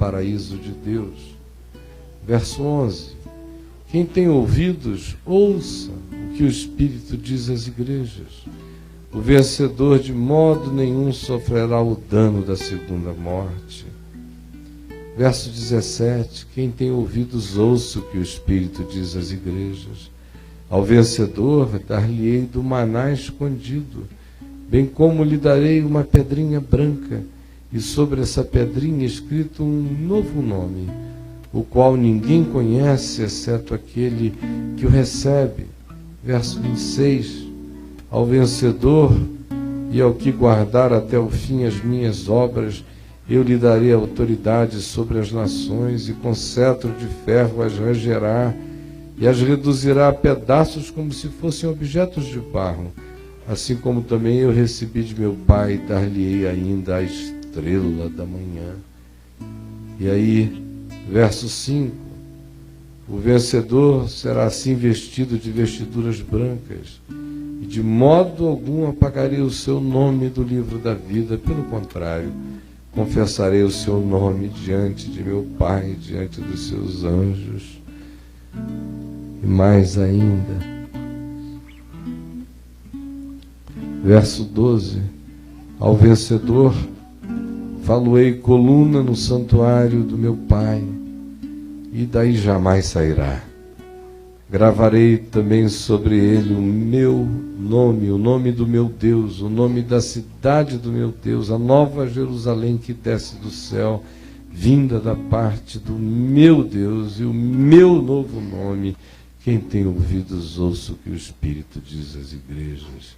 paraíso de Deus. Verso 11. Quem tem ouvidos, ouça o que o Espírito diz às igrejas. O vencedor de modo nenhum sofrerá o dano da segunda morte. Verso 17. Quem tem ouvidos, ouça o que o Espírito diz às igrejas. Ao vencedor dar-lhe-ei do maná escondido, bem como lhe darei uma pedrinha branca, e sobre essa pedrinha escrito um novo nome, o qual ninguém conhece, exceto aquele que o recebe. Verso 26. Ao vencedor e ao que guardar até o fim as minhas obras, eu lhe darei autoridade sobre as nações, e com cetro de ferro as regerá, e as reduzirá a pedaços como se fossem objetos de barro. Assim como também eu recebi de meu Pai, dar-lhe-ei ainda a estrela da manhã. E aí, verso 5. O vencedor será assim vestido de vestiduras brancas, e de modo algum apagarei o seu nome do livro da vida. Pelo contrário, confessarei o seu nome diante de meu Pai, diante dos seus anjos. E mais ainda, verso 12, ao vencedor falo-ei coluna no santuário do meu Pai, e daí jamais sairá. Gravarei também sobre ele o meu nome, o nome do meu Deus, o nome da cidade do meu Deus, a nova Jerusalém que desce do céu, vinda da parte do meu Deus, e o meu novo nome. Quem tem ouvidos, ouça o que o Espírito diz às igrejas.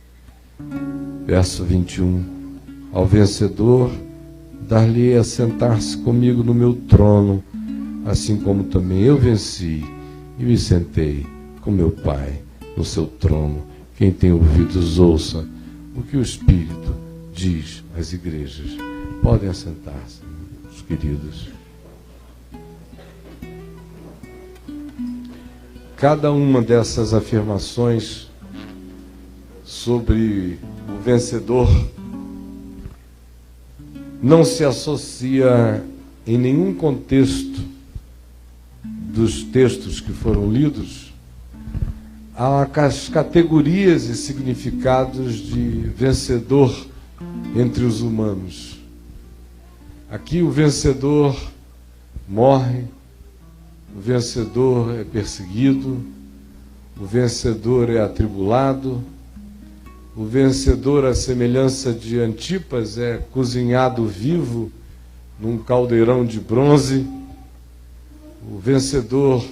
Verso 21. Ao vencedor dar-lhe-ei a sentar-se comigo no meu trono, assim como também eu venci e me sentei com meu Pai no seu trono. Quem tem ouvidos, ouça o que o Espírito diz às igrejas. Podem assentar-se, meus queridos. Cada uma dessas afirmações sobre o vencedor não se associa em nenhum contexto dos textos que foram lidos às categorias e significados de vencedor entre os humanos. Aqui o vencedor morre, o vencedor é perseguido, o vencedor é atribulado, o vencedor, à semelhança de Antipas, é cozinhado vivo num caldeirão de bronze. O vencedor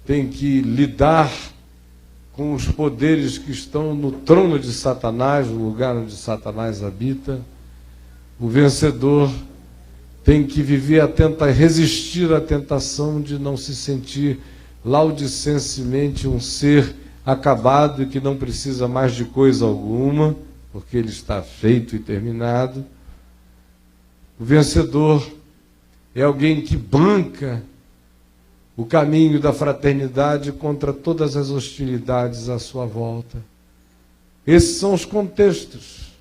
tem que lidar com os poderes que estão no trono de Satanás, no lugar onde Satanás habita. O vencedor tem que resistir à tentação de não se sentir laudicensemente um ser acabado e que não precisa mais de coisa alguma, porque ele está feito e terminado. O vencedor é alguém que banca o caminho da fraternidade contra todas as hostilidades à sua volta. Esses são os contextos.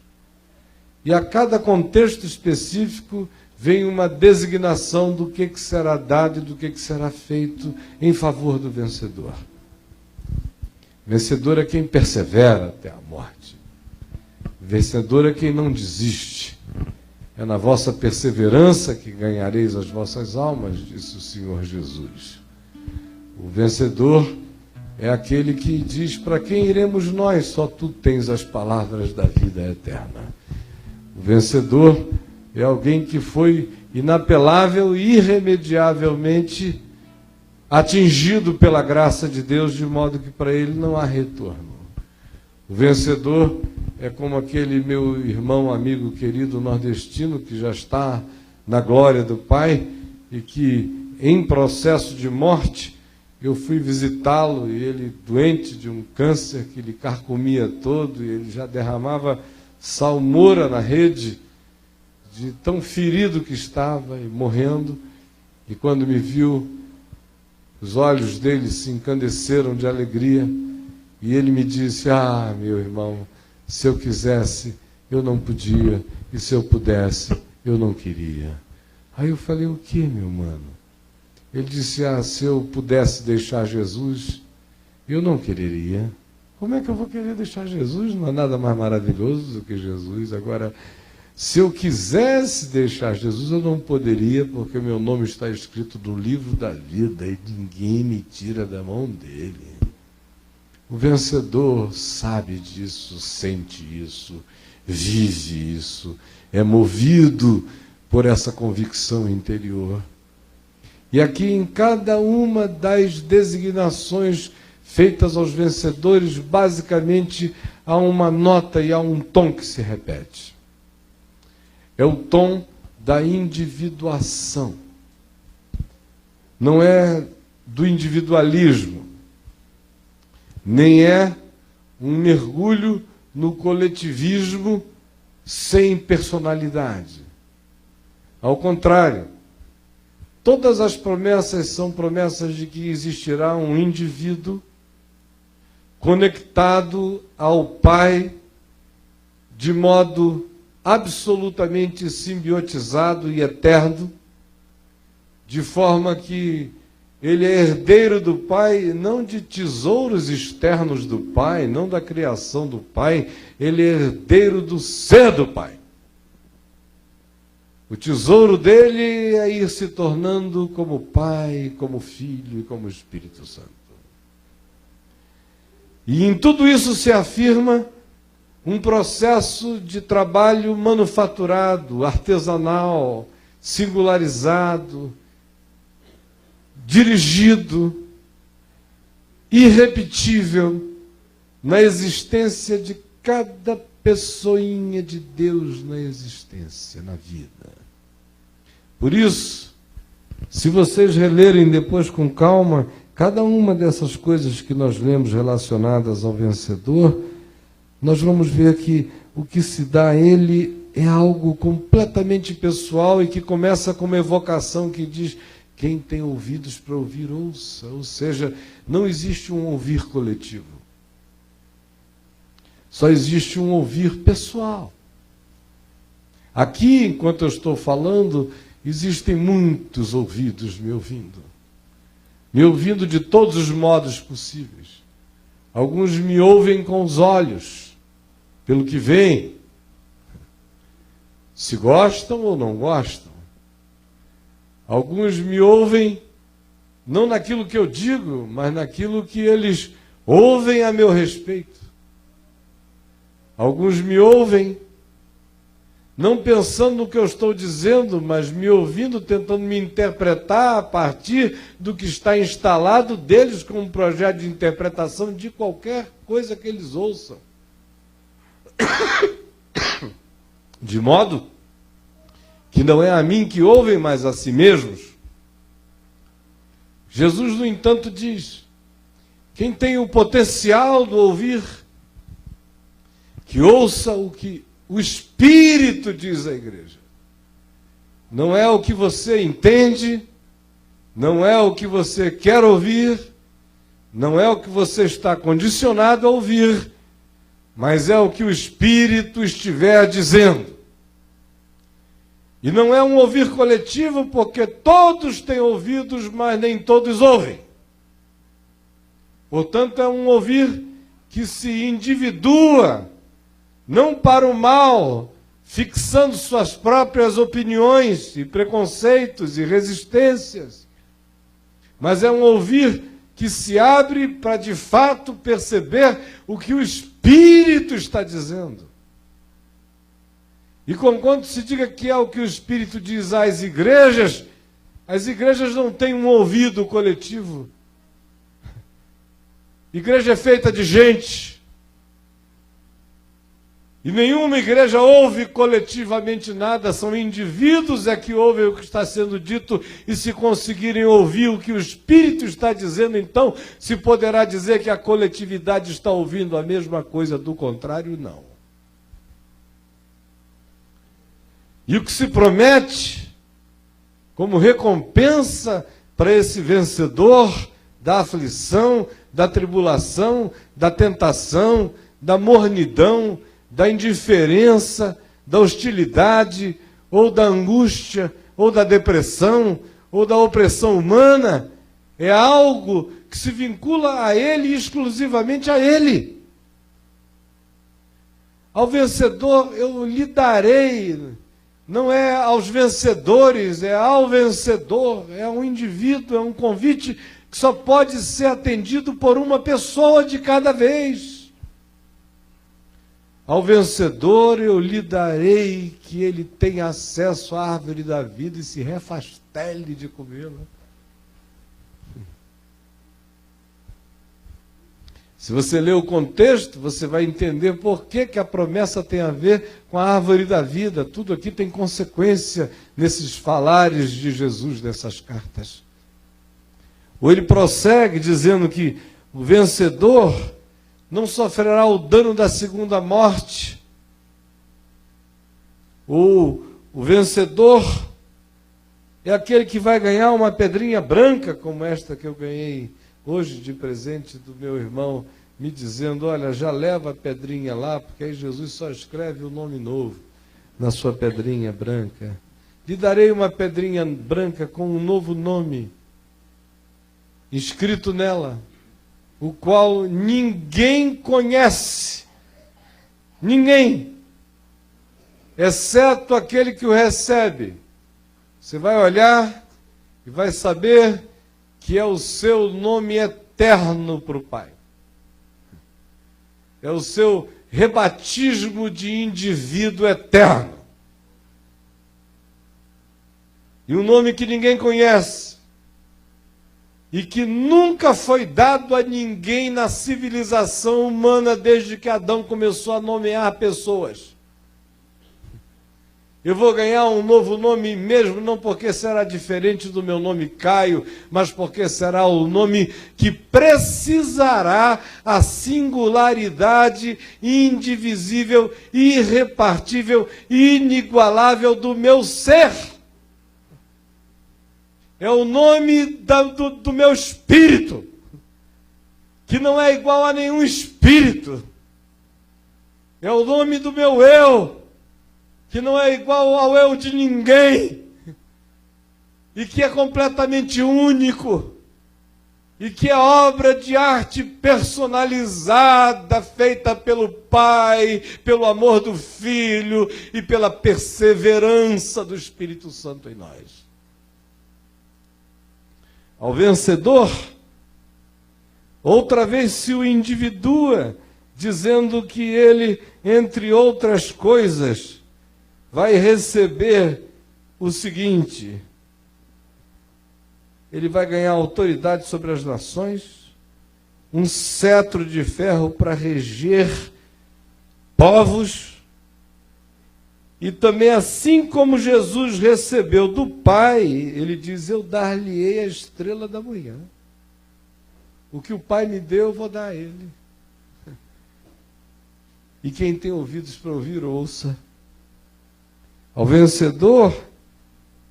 E a cada contexto específico vem uma designação do que será dado e do que será feito em favor do vencedor. Vencedor é quem persevera até a morte. Vencedor é quem não desiste. É na vossa perseverança que ganhareis as vossas almas, disse o Senhor Jesus. O vencedor é aquele que diz: para quem iremos nós? Só tu tens as palavras da vida eterna. O vencedor é alguém que foi inapelável e irremediavelmente atingido pela graça de Deus, de modo que para ele não há retorno. O vencedor é como aquele meu irmão, amigo, querido nordestino, que já está na glória do Pai e que, em processo de morte, eu fui visitá-lo e ele, doente de um câncer que lhe carcomia todo, e ele já derramava salmoura na rede, de tão ferido que estava e morrendo. E quando me viu, os olhos dele se encandeceram de alegria e ele me disse: ah, meu irmão, se eu quisesse, eu não podia, e se eu pudesse, eu não queria. Aí eu falei, o que, meu mano? Ele disse, se eu pudesse deixar Jesus, eu não quereria. Como é que eu vou querer deixar Jesus? Não há nada mais maravilhoso do que Jesus. Agora, se eu quisesse deixar Jesus, eu não poderia, porque meu nome está escrito no livro da vida e ninguém me tira da mão dele. O vencedor sabe disso, sente isso, vive isso, é movido por essa convicção interior. E aqui em cada uma das designações feitas aos vencedores, basicamente há uma nota e há um tom que se repete. É o tom da individuação. Não é do individualismo, nem é um mergulho no coletivismo sem personalidade. Ao contrário, todas as promessas são promessas de que existirá um indivíduo conectado ao Pai de modo absolutamente simbiotizado e eterno, de forma que ele é herdeiro do Pai, não de tesouros externos do Pai, não da criação do Pai, ele é herdeiro do ser do Pai. O tesouro dele é ir se tornando como Pai, como Filho e como Espírito Santo. E em tudo isso se afirma um processo de trabalho manufaturado, artesanal, singularizado, dirigido, irrepetível, na existência de cada pessoinha de Deus na existência, na vida. Por isso, se vocês relerem depois com calma, cada uma dessas coisas que nós lemos relacionadas ao vencedor, nós vamos ver que o que se dá a ele é algo completamente pessoal e que começa com uma evocação que diz: quem tem ouvidos para ouvir, ouça. Ou seja, não existe um ouvir coletivo. Só existe um ouvir pessoal. Aqui, enquanto eu estou falando, existem muitos ouvidos me ouvindo. Me ouvindo de todos os modos possíveis. Alguns me ouvem com os olhos, pelo que veem. Se gostam ou não gostam. Alguns me ouvem, não naquilo que eu digo, mas naquilo que eles ouvem a meu respeito. Alguns me ouvem, não pensando no que eu estou dizendo, mas me ouvindo, tentando me interpretar a partir do que está instalado deles como um projeto de interpretação de qualquer coisa que eles ouçam. De modo que não é a mim que ouvem, mas a si mesmos. Jesus, no entanto, diz: quem tem o potencial do ouvir, que ouça o que o Espírito diz à igreja. Não é o que você entende, não é o que você quer ouvir, não é o que você está condicionado a ouvir, mas é o que o Espírito estiver dizendo. E não é um ouvir coletivo, porque todos têm ouvidos, mas nem todos ouvem. Portanto, é um ouvir que se individua, não para o mal, fixando suas próprias opiniões e preconceitos e resistências, mas é um ouvir que se abre para de fato perceber o que o Espírito está dizendo. E conquanto se diga que é o que o Espírito diz às igrejas, as igrejas não têm um ouvido coletivo. Igreja é feita de gente. E nenhuma igreja ouve coletivamente nada, são indivíduos é que ouvem o que está sendo dito, e se conseguirem ouvir o que o Espírito está dizendo, então se poderá dizer que a coletividade está ouvindo a mesma coisa, do contrário, não. E o que se promete como recompensa para esse vencedor da aflição, da tribulação, da tentação, da mornidão, da indiferença, da hostilidade ou da angústia, ou da depressão, ou da opressão humana. É algo que se vincula a Ele e exclusivamente a Ele. Ao vencedor eu lhe darei, não é aos vencedores, é ao vencedor, é um indivíduo, é um convite que só pode ser atendido por uma pessoa de cada vez. Ao vencedor eu lhe darei que ele tenha acesso à árvore da vida e se refastele de comê-la. Se você ler o contexto, você vai entender por que a promessa tem a ver com a árvore da vida. Tudo aqui tem consequência nesses falares de Jesus, nessas cartas. Ou ele prossegue dizendo que o vencedor não sofrerá o dano da segunda morte. Ou o vencedor é aquele que vai ganhar uma pedrinha branca, como esta que eu ganhei hoje de presente do meu irmão, me dizendo, olha, já leva a pedrinha lá, porque aí Jesus só escreve o nome novo na sua pedrinha branca. Lhe darei uma pedrinha branca com um novo nome escrito nela, o qual ninguém conhece, ninguém, exceto aquele que o recebe. Você vai olhar e vai saber que é o seu nome eterno para o Pai. É o seu rebatismo de indivíduo eterno. E um nome que ninguém conhece. E que nunca foi dado a ninguém na civilização humana desde que Adão começou a nomear pessoas. Eu vou ganhar um novo nome mesmo, não porque será diferente do meu nome Caio, mas porque será o nome que precisará a singularidade indivisível, irrepartível, inigualável do meu ser. É o nome do meu espírito, que não é igual a nenhum espírito. É o nome do meu eu, que não é igual ao eu de ninguém, e que é completamente único, e que é obra de arte personalizada, feita pelo Pai, pelo amor do Filho e pela perseverança do Espírito Santo em nós. Ao vencedor, outra vez se o individua, dizendo que ele, entre outras coisas, vai receber o seguinte: ele vai ganhar autoridade sobre as nações, um cetro de ferro para reger povos, e também, assim como Jesus recebeu do Pai, ele diz, eu dar-lhe-ei a estrela da manhã. O que o Pai me deu, eu vou dar a ele. E quem tem ouvidos para ouvir, ouça. Ao vencedor,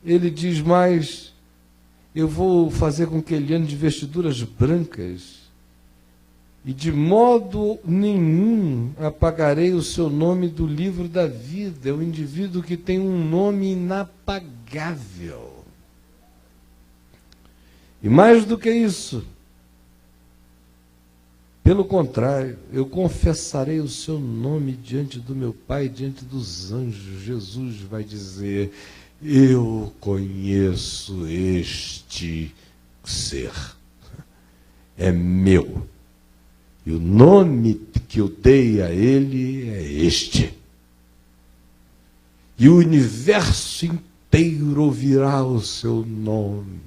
ele diz mais, eu vou fazer com que ele ande de vestiduras brancas, e de modo nenhum apagarei o seu nome do livro da vida. É o indivíduo que tem um nome inapagável. E mais do que isso, pelo contrário, eu confessarei o seu nome diante do meu Pai, diante dos anjos. Jesus vai dizer, eu conheço este ser, é meu. E o nome que eu dei a ele é este. E o universo inteiro ouvirá o seu nome.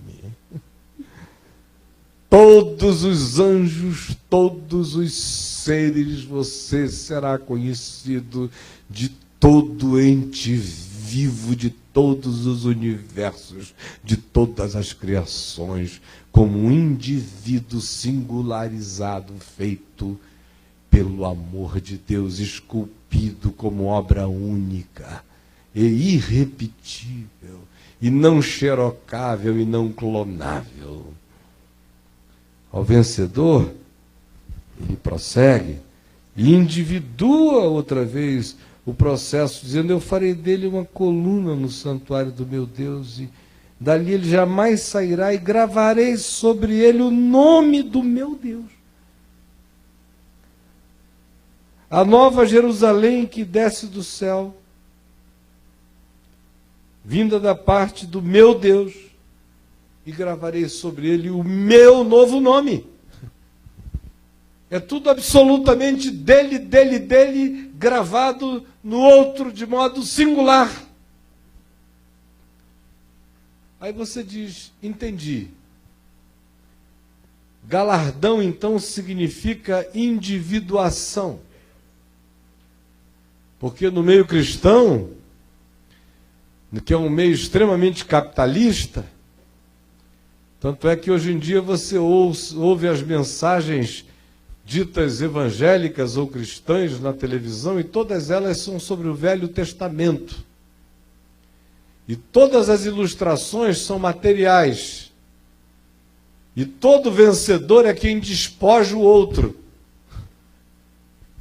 Todos os anjos, todos os seres, você será conhecido de todo ente vivo, de todos os universos, de todas as criações, como um indivíduo singularizado, feito pelo amor de Deus, esculpido como obra única e irrepetível, e não xerocável e não clonável. Ao vencedor, ele prossegue e individua outra vez o processo, dizendo: eu farei dele uma coluna no santuário do meu Deus, e dali ele jamais sairá, e gravarei sobre ele o nome do meu Deus. A nova Jerusalém que desce do céu, vinda da parte do meu Deus, e gravarei sobre ele o meu novo nome. É tudo absolutamente dele, dele, dele, gravado no outro de modo singular. Aí você diz: entendi. Galardão, então, significa individuação. Porque no meio cristão, que é um meio extremamente capitalista, tanto é que hoje em dia você ouve as mensagens ditas evangélicas ou cristãs na televisão, e todas elas são sobre o Velho Testamento. E todas as ilustrações são materiais. E todo vencedor é quem despoja o outro.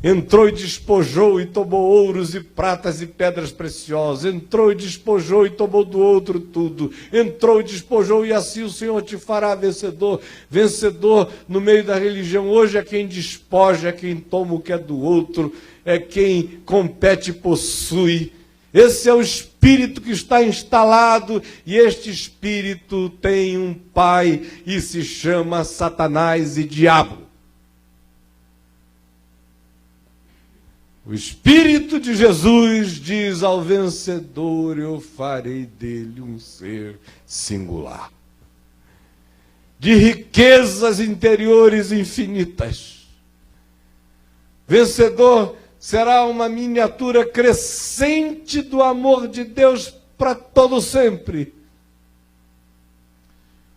Entrou e despojou e tomou ouros e pratas e pedras preciosas. Entrou e despojou e tomou do outro tudo. Entrou e despojou, e assim o Senhor te fará vencedor. Vencedor no meio da religião hoje é quem despoja, é quem toma o que é do outro, é quem compete e possui. Esse é o espírito que está instalado, e este espírito tem um pai e se chama Satanás e diabo. O Espírito de Jesus diz ao vencedor: eu farei dele um ser singular, de riquezas interiores infinitas. Vencedor será uma miniatura crescente do amor de Deus para todo sempre.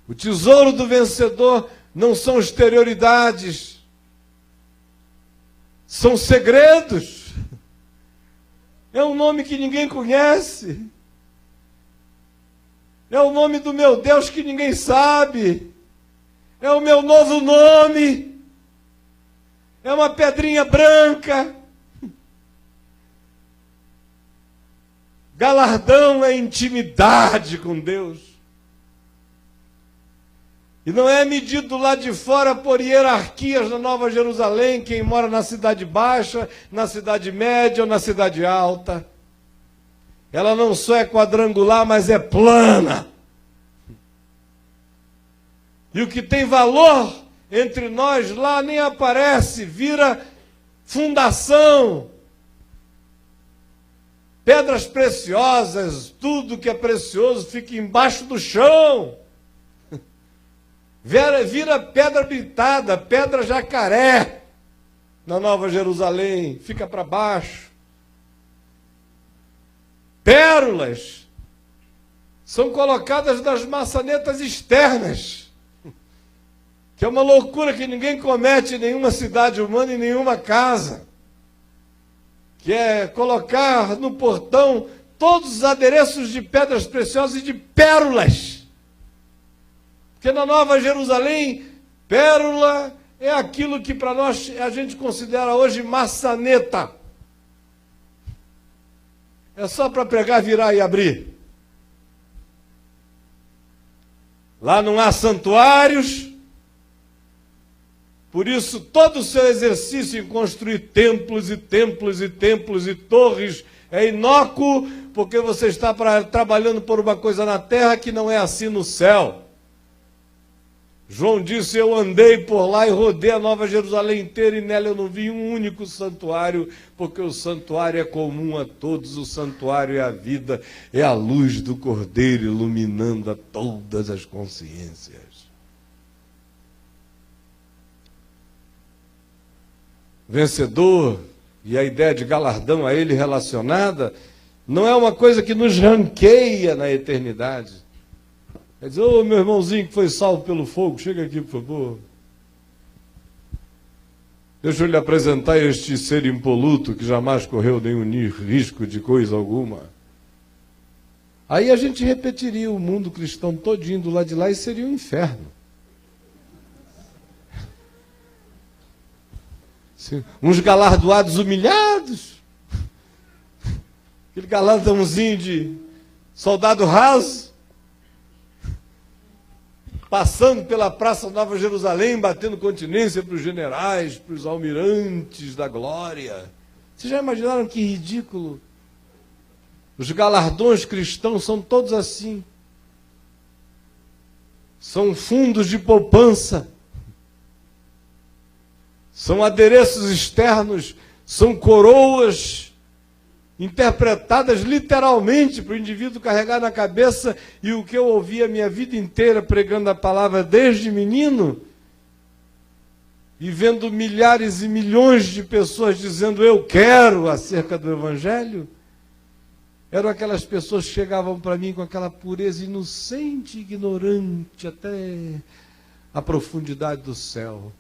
O tesouro do vencedor não são exterioridades, são segredos. É um nome que ninguém conhece. É o nome do meu Deus que ninguém sabe. É o meu novo nome. É uma pedrinha branca. Galardão é intimidade com Deus. E não é medido lá de fora por hierarquias na Nova Jerusalém, quem mora na cidade baixa, na cidade média ou na cidade alta. Ela não só é quadrangular, mas é plana. E o que tem valor entre nós lá nem aparece, vira fundação. Pedras preciosas, tudo que é precioso fica embaixo do chão. Vira pedra britada, pedra jacaré na Nova Jerusalém, fica para baixo. Pérolas são colocadas nas maçanetas externas, que é uma loucura que ninguém comete em nenhuma cidade humana, em nenhuma casa, que é colocar no portão todos os adereços de pedras preciosas e de pérolas. Porque na Nova Jerusalém, pérola é aquilo que para nós a gente considera hoje maçaneta. É só para pregar, virar e abrir. Lá não há santuários, por isso todo o seu exercício em construir templos e templos e templos e torres é inócuo, porque você está trabalhando por uma coisa na terra que não é assim no céu. João disse: eu andei por lá e rodei a Nova Jerusalém inteira, e nela eu não vi um único santuário, porque o santuário é comum a todos, o santuário é a vida, é a luz do Cordeiro iluminando a todas as consciências. Vencedor, e a ideia de galardão a ele relacionada, não é uma coisa que nos ranqueia na eternidade. Quer dizer: ô meu irmãozinho que foi salvo pelo fogo, chega aqui, por favor. Deixa eu lhe apresentar este ser impoluto que jamais correu nenhum risco de coisa alguma. Aí a gente repetiria o mundo cristão todinho do lado de lá e seria um inferno. Sim. Uns galardoados humilhados, aquele galardãozinho de soldado raso, passando pela Praça Nova Jerusalém, batendo continência para os generais, para os almirantes da glória. Vocês já imaginaram que ridículo? Os galardões cristãos são todos assim. São fundos de poupança. São adereços externos, são coroas interpretadas literalmente para o indivíduo carregar na cabeça. E o que eu ouvi a minha vida inteira pregando a palavra desde menino, e vendo milhares e milhões de pessoas dizendo eu quero acerca do Evangelho, eram aquelas pessoas que chegavam para mim com aquela pureza inocente, ignorante, até a profundidade do céu,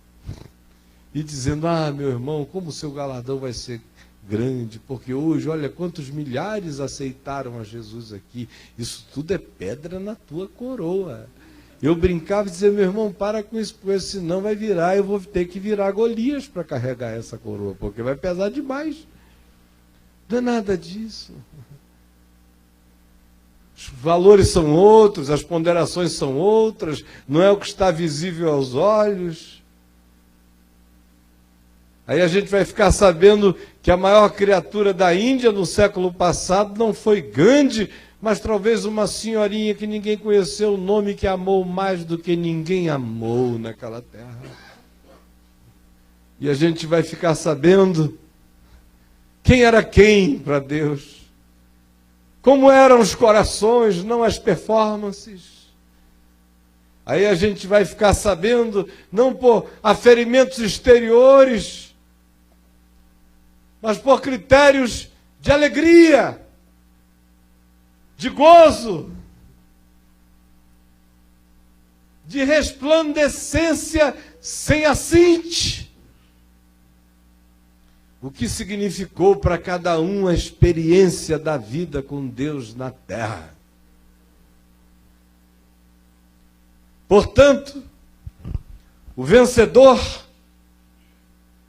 e dizendo, meu irmão, como o seu galardão vai ser grande, porque hoje, olha quantos milhares aceitaram a Jesus aqui, isso tudo é pedra na tua coroa. Eu brincava e dizia, meu irmão, para com isso, porque senão vai virar, eu vou ter que virar Golias para carregar essa coroa, porque vai pesar demais. Não é nada disso. Os valores são outros, as ponderações são outras, não é o que está visível aos olhos. Aí a gente vai ficar sabendo que a maior criatura da Índia no século passado não foi Gandhi, mas talvez uma senhorinha que ninguém conheceu o nome, que amou mais do que ninguém amou naquela terra. E a gente vai ficar sabendo quem era quem para Deus. Como eram os corações, não as performances. Aí a gente vai ficar sabendo, não por aferimentos exteriores, mas por critérios de alegria, de gozo, de resplandecência sem acinte. O que significou para cada um a experiência da vida com Deus na terra. Portanto, o vencedor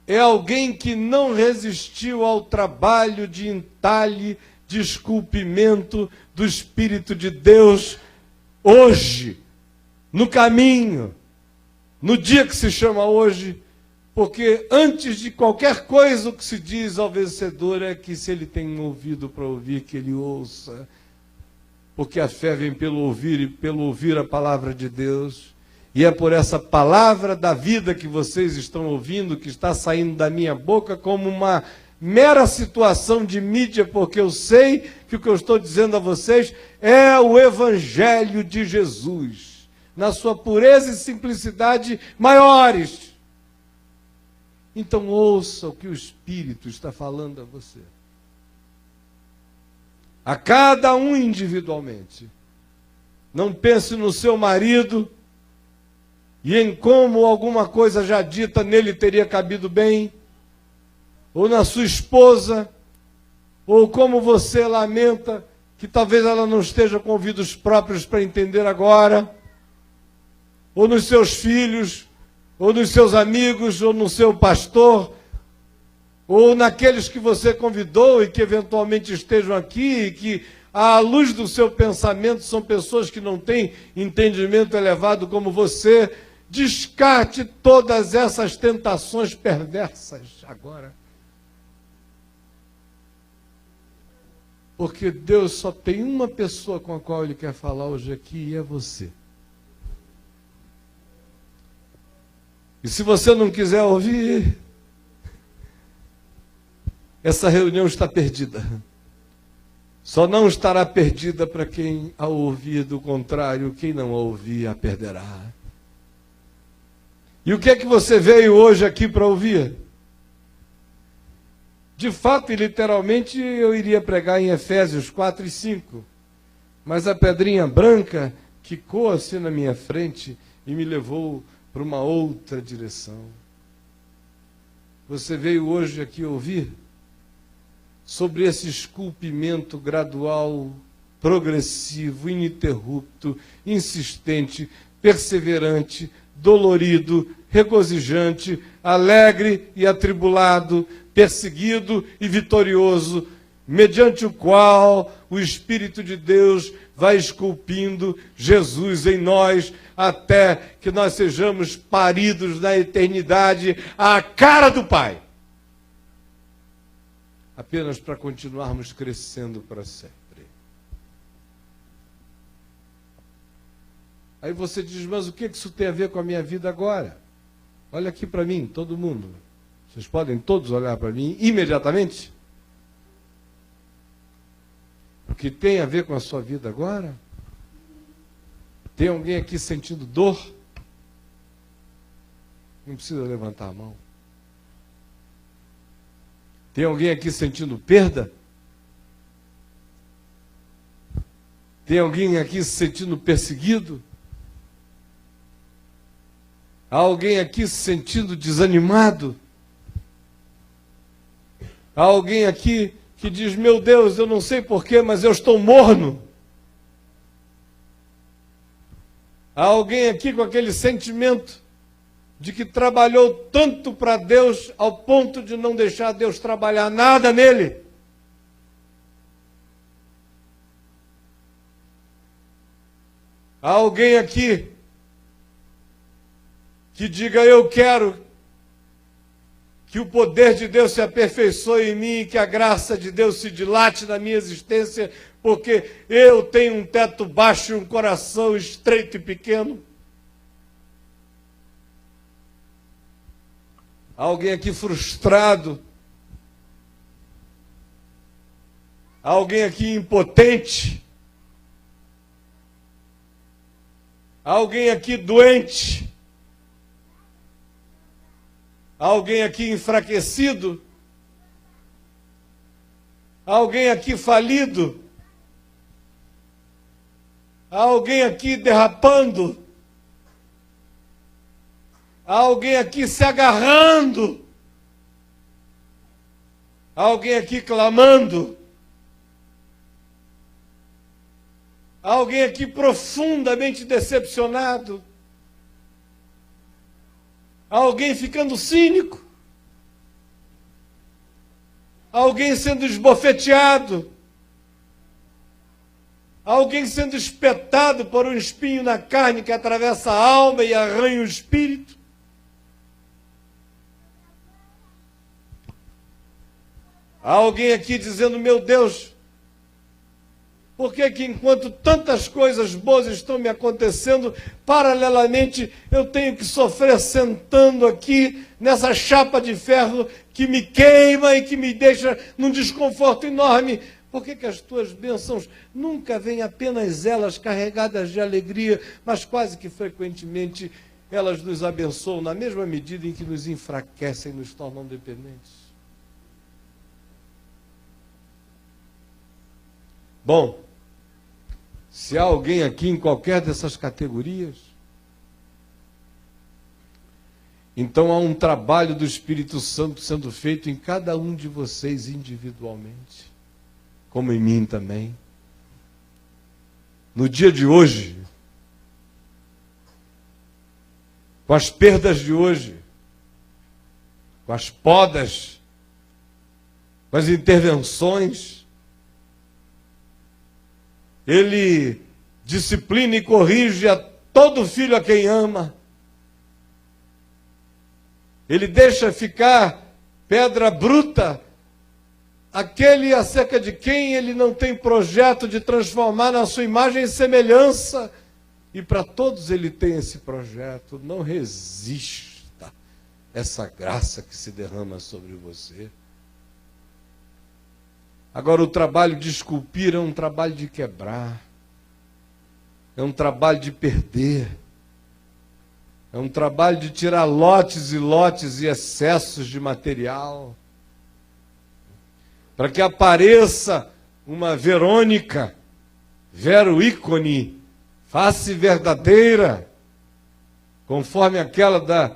é alguém que não resistiu ao trabalho de entalhe, de esculpimento do Espírito de Deus hoje, no caminho, no dia que se chama hoje, porque antes de qualquer coisa o que se diz ao vencedor é que se ele tem um ouvido para ouvir, que ele ouça, porque a fé vem pelo ouvir e pelo ouvir a palavra de Deus. E é por essa palavra da vida que vocês estão ouvindo, que está saindo da minha boca como uma mera situação de mídia, porque eu sei que o que eu estou dizendo a vocês é o Evangelho de Jesus, na sua pureza e simplicidade maiores. Então ouça o que o Espírito está falando a você. A cada um individualmente. Não pense no seu marido e em como alguma coisa já dita nele teria cabido bem, ou na sua esposa, ou como você lamenta que talvez ela não esteja com ouvidos próprios para entender agora, ou nos seus filhos, ou nos seus amigos, ou no seu pastor, ou naqueles que você convidou e que eventualmente estejam aqui, e que à luz do seu pensamento são pessoas que não têm entendimento elevado como você. Descarte todas essas tentações perversas agora. Porque Deus só tem uma pessoa com a qual Ele quer falar hoje aqui, e é você. E se você não quiser ouvir, essa reunião está perdida. Só não estará perdida para quem a ouvir, do contrário, quem não a ouvir a perderá. E o que é que você veio hoje aqui para ouvir? De fato e literalmente eu iria pregar em Efésios 4 e 5, mas a pedrinha branca quicou assim na minha frente e me levou para uma outra direção. Você veio hoje aqui ouvir sobre esse esculpimento gradual, progressivo, ininterrupto, insistente, perseverante, dolorido, regozijante, alegre e atribulado, perseguido e vitorioso, mediante o qual o Espírito de Deus vai esculpindo Jesus em nós, até que nós sejamos paridos na eternidade à cara do Pai. Apenas para continuarmos crescendo para sempre. Aí você diz, mas o que isso tem a ver com a minha vida agora? Olha aqui para mim, todo mundo. Vocês podem todos olhar para mim imediatamente? O que tem a ver com a sua vida agora? Tem alguém aqui sentindo dor? Não precisa levantar a mão. Tem alguém aqui sentindo perda? Tem alguém aqui se sentindo perseguido? Há alguém aqui se sentindo desanimado? Há alguém aqui que diz, meu Deus, eu não sei porquê, mas eu estou morno. Há alguém aqui com aquele sentimento de que trabalhou tanto para Deus ao ponto de não deixar Deus trabalhar nada nele. Há alguém aqui que diga, eu quero que o poder de Deus se aperfeiçoe em mim, que a graça de Deus se dilate na minha existência, porque eu tenho um teto baixo e um coração estreito e pequeno. Há alguém aqui frustrado? Há alguém aqui impotente? Há alguém aqui doente? Há alguém aqui enfraquecido? Há alguém aqui falido? Há alguém aqui derrapando? Há alguém aqui se agarrando? Há alguém aqui clamando? Há alguém aqui profundamente decepcionado? Há alguém ficando cínico? Há alguém sendo esbofeteado? Há alguém sendo espetado por um espinho na carne que atravessa a alma e arranha o espírito? Há alguém aqui dizendo, meu Deus, por que enquanto tantas coisas boas estão me acontecendo, paralelamente eu tenho que sofrer sentando aqui nessa chapa de ferro que me queima e que me deixa num desconforto enorme? Por que as tuas bênçãos nunca vêm apenas elas carregadas de alegria, mas quase que frequentemente elas nos abençoam na mesma medida em que nos enfraquecem e nos tornam dependentes? Bom, se há alguém aqui em qualquer dessas categorias, então há um trabalho do Espírito Santo sendo feito em cada um de vocês individualmente, como em mim também. No dia de hoje, com as perdas de hoje, com as podas, com as intervenções, Ele disciplina e corrige a todo filho a quem ama. Ele deixa ficar pedra bruta aquele acerca de quem ele não tem projeto de transformar na sua imagem e semelhança. E para todos ele tem esse projeto. Não resista essa graça que se derrama sobre você. Agora, o trabalho de esculpir é um trabalho de quebrar, é um trabalho de perder, é um trabalho de tirar lotes e lotes e excessos de material, para que apareça uma Verônica, vero ícone, face verdadeira, conforme aquela da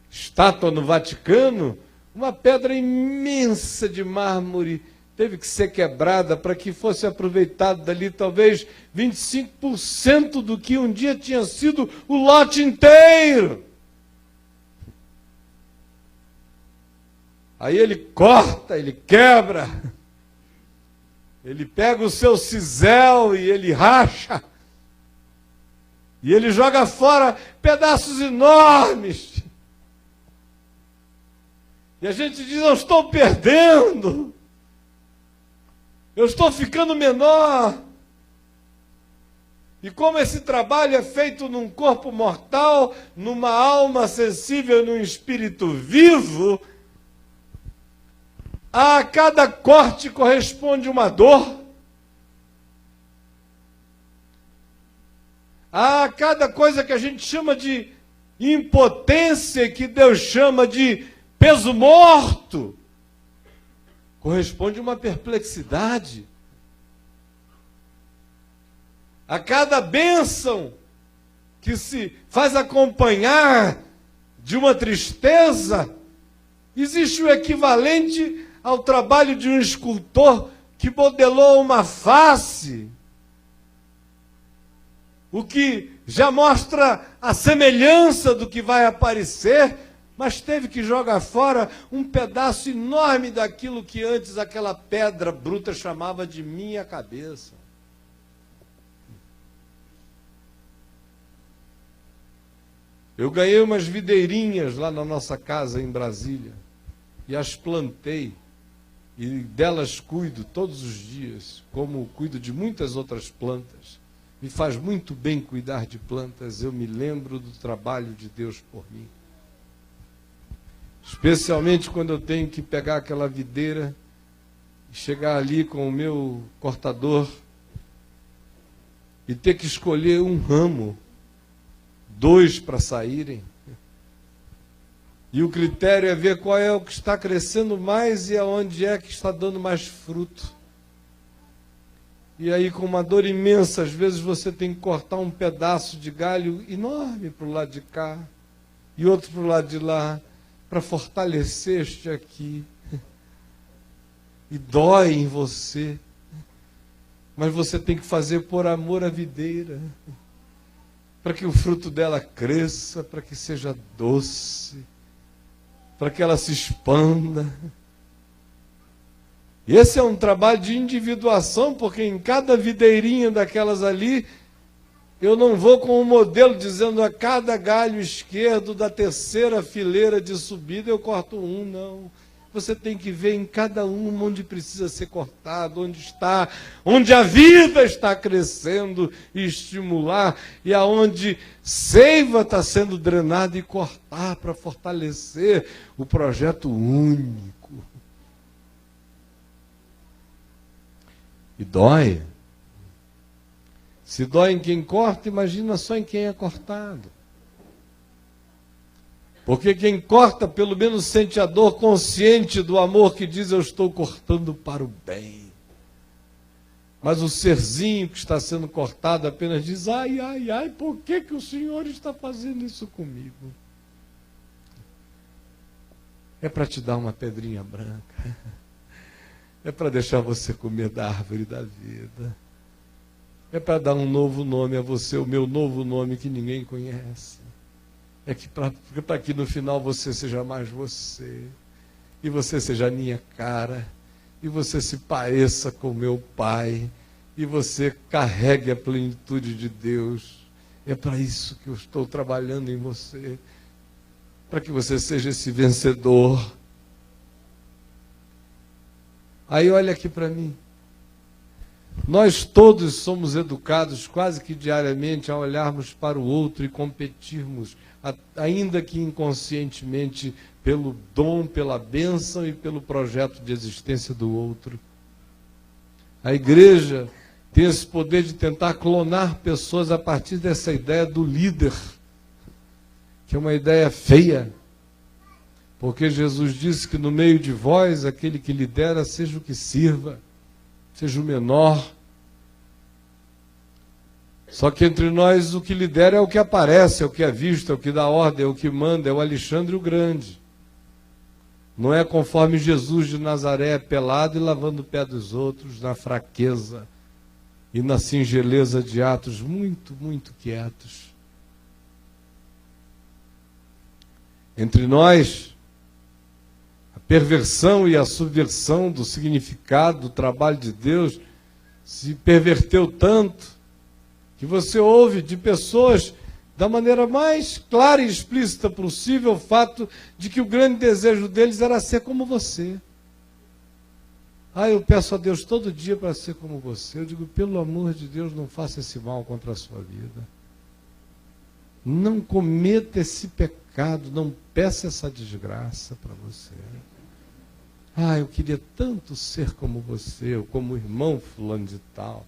estátua no Vaticano, uma pedra imensa de mármore, teve que ser quebrada para que fosse aproveitado dali talvez 25% do que um dia tinha sido o lote inteiro. Aí ele corta, ele quebra, Ele pega o seu sisal e ele racha. E ele joga fora pedaços enormes. E a gente diz, eu estou perdendo. Eu estou ficando menor. E como esse trabalho é feito num corpo mortal, numa alma sensível, num espírito vivo, a cada corte corresponde uma dor. A cada coisa que a gente chama de impotência, que Deus chama de peso morto, corresponde uma perplexidade. A cada bênção que se faz acompanhar de uma tristeza, existe o equivalente ao trabalho de um escultor que modelou uma face, o que já mostra a semelhança do que vai aparecer, mas teve que jogar fora um pedaço enorme daquilo que antes aquela pedra bruta chamava de minha cabeça. Eu ganhei umas videirinhas lá na nossa casa em Brasília e as plantei e delas cuido todos os dias, como cuido de muitas outras plantas. Me faz muito bem cuidar de plantas, eu me lembro do trabalho de Deus por mim. Especialmente quando eu tenho que pegar aquela videira e chegar ali com o meu cortador e ter que escolher um ramo, 2 para saírem. E o critério é ver qual é o que está crescendo mais e aonde é que está dando mais fruto. E aí, com uma dor imensa, às vezes você tem que cortar um pedaço de galho enorme para o lado de cá e outro para o lado de lá, para fortalecer este aqui. E dói em você. Mas você tem que fazer por amor à videira, para que o fruto dela cresça, para que seja doce, para que ela se expanda. E esse é um trabalho de individuação, porque em cada videirinha daquelas ali, eu não vou com um modelo dizendo a cada galho esquerdo da 3ª fileira de subida eu corto um, não. Você tem que ver em cada um onde precisa ser cortado, onde está, onde a vida está crescendo e estimular, e aonde seiva está sendo drenada e cortar para fortalecer o projeto único. E dói. Se dói em quem corta, imagina só em quem é cortado. Porque quem corta, pelo menos sente a dor consciente do amor que diz, eu estou cortando para o bem. Mas o serzinho que está sendo cortado apenas diz, ai, ai, ai, por que o Senhor está fazendo isso comigo? É para te dar uma pedrinha branca. É para deixar você comer da árvore da vida. É para dar um novo nome a você, o meu novo nome que ninguém conhece. É que para que no final você seja mais você. E você seja a minha cara. E você se pareça com o meu Pai. E você carregue a plenitude de Deus. É para isso que eu estou trabalhando em você. Para que você seja esse vencedor. Aí olha aqui para mim. Nós todos somos educados quase que diariamente a olharmos para o outro e competirmos, ainda que inconscientemente, pelo dom, pela bênção e pelo projeto de existência do outro. A igreja tem esse poder de tentar clonar pessoas a partir dessa ideia do líder, que é uma ideia feia. Porque Jesus disse que no meio de vós, aquele que lidera, seja o que sirva, seja o menor. Só que entre nós o que lidera é o que aparece, é o que é visto, é o que dá ordem, é o que manda, é o Alexandre o Grande. Não é conforme Jesus de Nazaré, pelado e lavando o pé dos outros, na fraqueza e na singeleza de atos muito, muito quietos. Entre nós, perversão e a subversão do significado do trabalho de Deus se perverteu tanto, que você ouve de pessoas, da maneira mais clara e explícita possível, o fato de que o grande desejo deles era ser como você. Eu peço a Deus todo dia para ser como você. Eu digo, pelo amor de Deus, não faça esse mal contra a sua vida. Não cometa esse pecado, não peça essa desgraça para você. Eu queria tanto ser como você, ou como o irmão fulano de tal.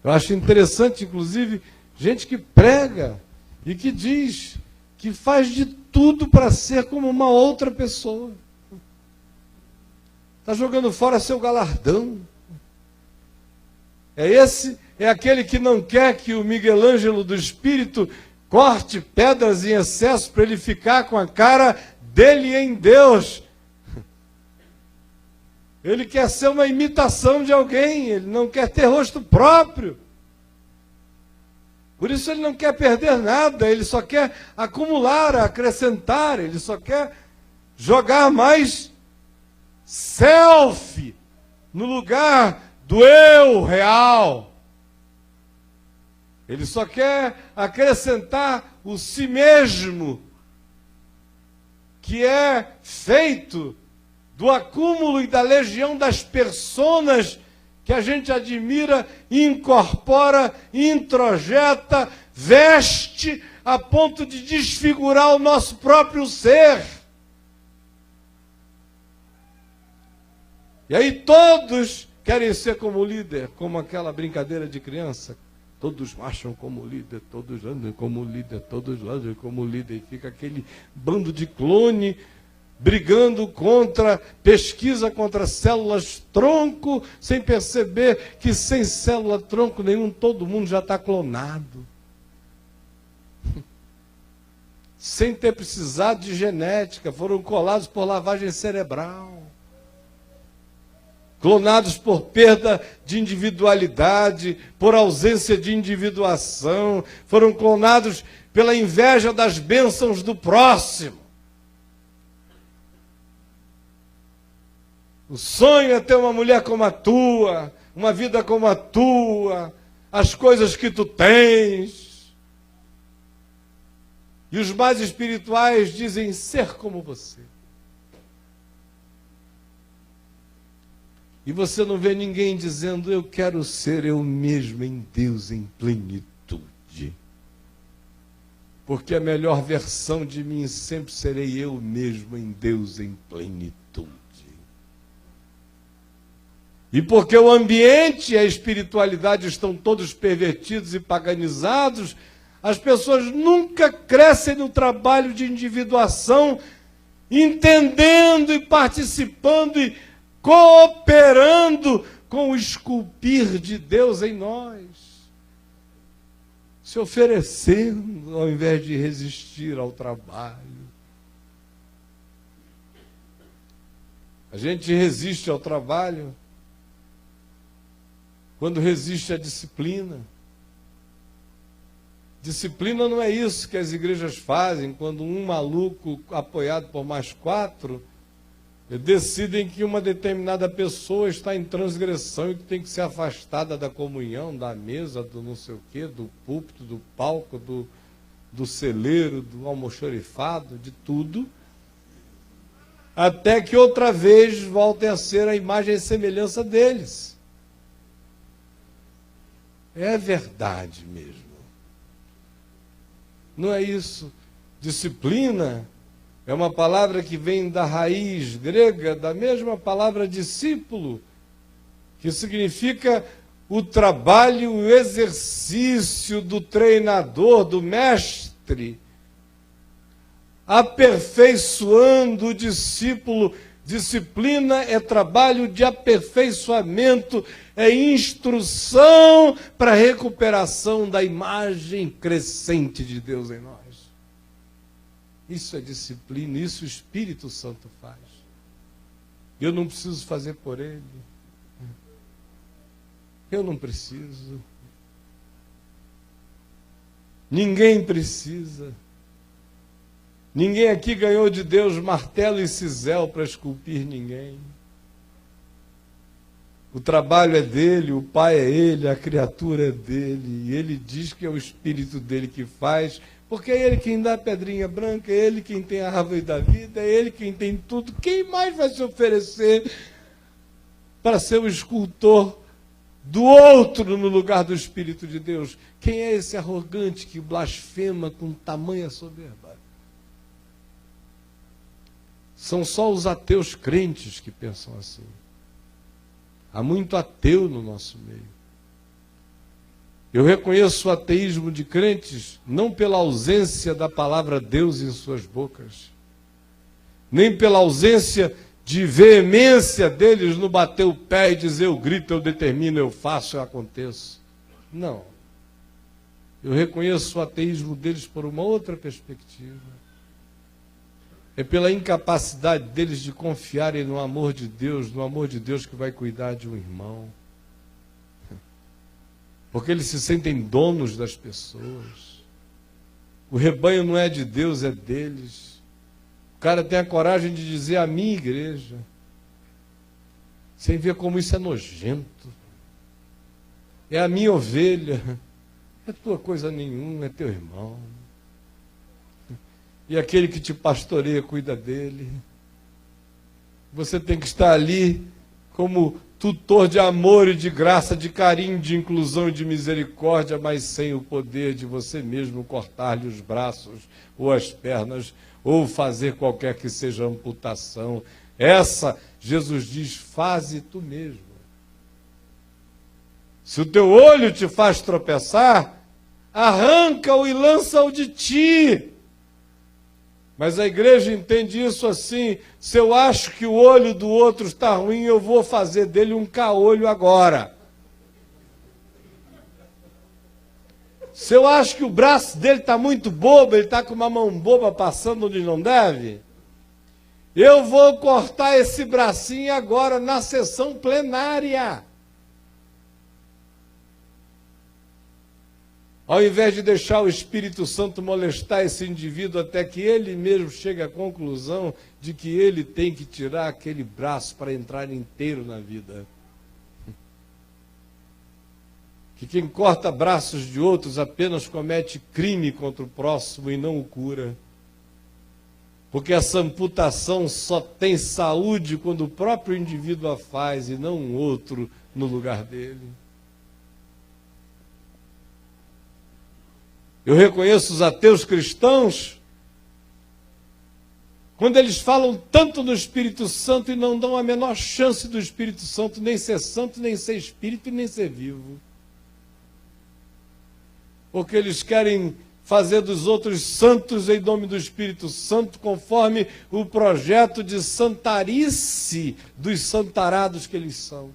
Eu acho interessante, inclusive, gente que prega e que diz que faz de tudo para ser como uma outra pessoa. Está jogando fora seu galardão. É aquele que não quer que o Miguel Ângelo do Espírito corte pedras em excesso para ele ficar com a cara dele em Deus. Ele quer ser uma imitação de alguém, ele não quer ter rosto próprio. Por isso ele não quer perder nada, ele só quer acumular, acrescentar, ele só quer jogar mais selfie no lugar do eu real. Ele só quer acrescentar o si mesmo, que é feito do acúmulo e da legião das personas que a gente admira, incorpora, introjeta, veste, a ponto de desfigurar o nosso próprio ser. E aí todos querem ser como líder, como aquela brincadeira de criança. Todos marcham como líder, todos andam como líder, todos andam como líder. E fica aquele bando de clone brigando contra, pesquisa contra células-tronco, sem perceber que sem célula-tronco nenhum, todo mundo já está clonado. Sem ter precisado de genética, foram colados por lavagem cerebral. Clonados por perda de individualidade, por ausência de individuação, foram clonados pela inveja das bênçãos do próximo. O sonho é ter uma mulher como a tua, uma vida como a tua, as coisas que tu tens. E os mais espirituais dizem ser como você. E você não vê ninguém dizendo, eu quero ser eu mesmo em Deus em plenitude. Porque a melhor versão de mim sempre serei eu mesmo em Deus em plenitude. E porque o ambiente e a espiritualidade estão todos pervertidos e paganizados, as pessoas nunca crescem no trabalho de individuação, entendendo e participando e cooperando com o esculpir de Deus em nós. Se oferecendo ao invés de resistir ao trabalho. A gente resiste ao trabalho quando resiste à disciplina. Disciplina não é isso que as igrejas fazem, quando um maluco, apoiado por mais 4, decidem que uma determinada pessoa está em transgressão e que tem que ser afastada da comunhão, da mesa, do não sei o quê, do púlpito, do palco, do celeiro, do almoxarifado, de tudo, até que outra vez voltem a ser a imagem e semelhança deles. É verdade mesmo. Não é isso. Disciplina é uma palavra que vem da raiz grega, da mesma palavra discípulo, que significa o trabalho, o exercício do treinador, do mestre, aperfeiçoando o discípulo. Disciplina é trabalho de aperfeiçoamento, é instrução para a recuperação da imagem crescente de Deus em nós. Isso é disciplina, isso o Espírito Santo faz. Eu não preciso fazer por ele. Eu não preciso. Ninguém precisa. Ninguém aqui ganhou de Deus martelo e cisel para esculpir ninguém. O trabalho é dele, o pai é ele, a criatura é dele. E ele diz que é o Espírito dele que faz, porque é ele quem dá a pedrinha branca, é ele quem tem a árvore da vida, é ele quem tem tudo. Quem mais vai se oferecer para ser o escultor do outro no lugar do Espírito de Deus? Quem é esse arrogante que blasfema com tamanha soberba? São só os ateus crentes que pensam assim. Há muito ateu no nosso meio. Eu reconheço o ateísmo de crentes não pela ausência da palavra Deus em suas bocas, nem pela ausência de veemência deles no bater o pé e dizer eu grito, eu determino, eu faço, eu aconteço. Não. Eu reconheço o ateísmo deles por uma outra perspectiva. É pela incapacidade deles de confiarem no amor de Deus que vai cuidar de um irmão. Porque eles se sentem donos das pessoas. O rebanho não é de Deus, é deles. O cara tem a coragem de dizer a minha igreja, sem ver como isso é nojento. É a minha ovelha. É tua coisa nenhuma, é teu irmão. E aquele que te pastoreia cuida dele. Você tem que estar ali como tutor de amor e de graça, de carinho, de inclusão e de misericórdia, mas sem o poder de você mesmo cortar-lhe os braços ou as pernas, ou fazer qualquer que seja amputação. Essa, Jesus diz, faze tu mesmo. Se o teu olho te faz tropeçar, arranca-o e lança-o de ti. Mas a igreja entende isso assim: se eu acho que o olho do outro está ruim, eu vou fazer dele um caolho agora. Se eu acho que o braço dele está muito bobo, ele está com uma mão boba passando onde não deve, eu vou cortar esse bracinho agora na sessão plenária. Ao invés de deixar o Espírito Santo molestar esse indivíduo até que ele mesmo chegue à conclusão de que ele tem que tirar aquele braço para entrar inteiro na vida. Que quem corta braços de outros apenas comete crime contra o próximo e não o cura. Porque essa amputação só tem saúde quando o próprio indivíduo a faz e não um outro no lugar dele. Eu reconheço os ateus cristãos quando eles falam tanto no Espírito Santo e não dão a menor chance do Espírito Santo nem ser santo, nem ser espírito e nem ser vivo. Porque eles querem fazer dos outros santos em nome do Espírito Santo, conforme o projeto de santarice dos santarados que eles são.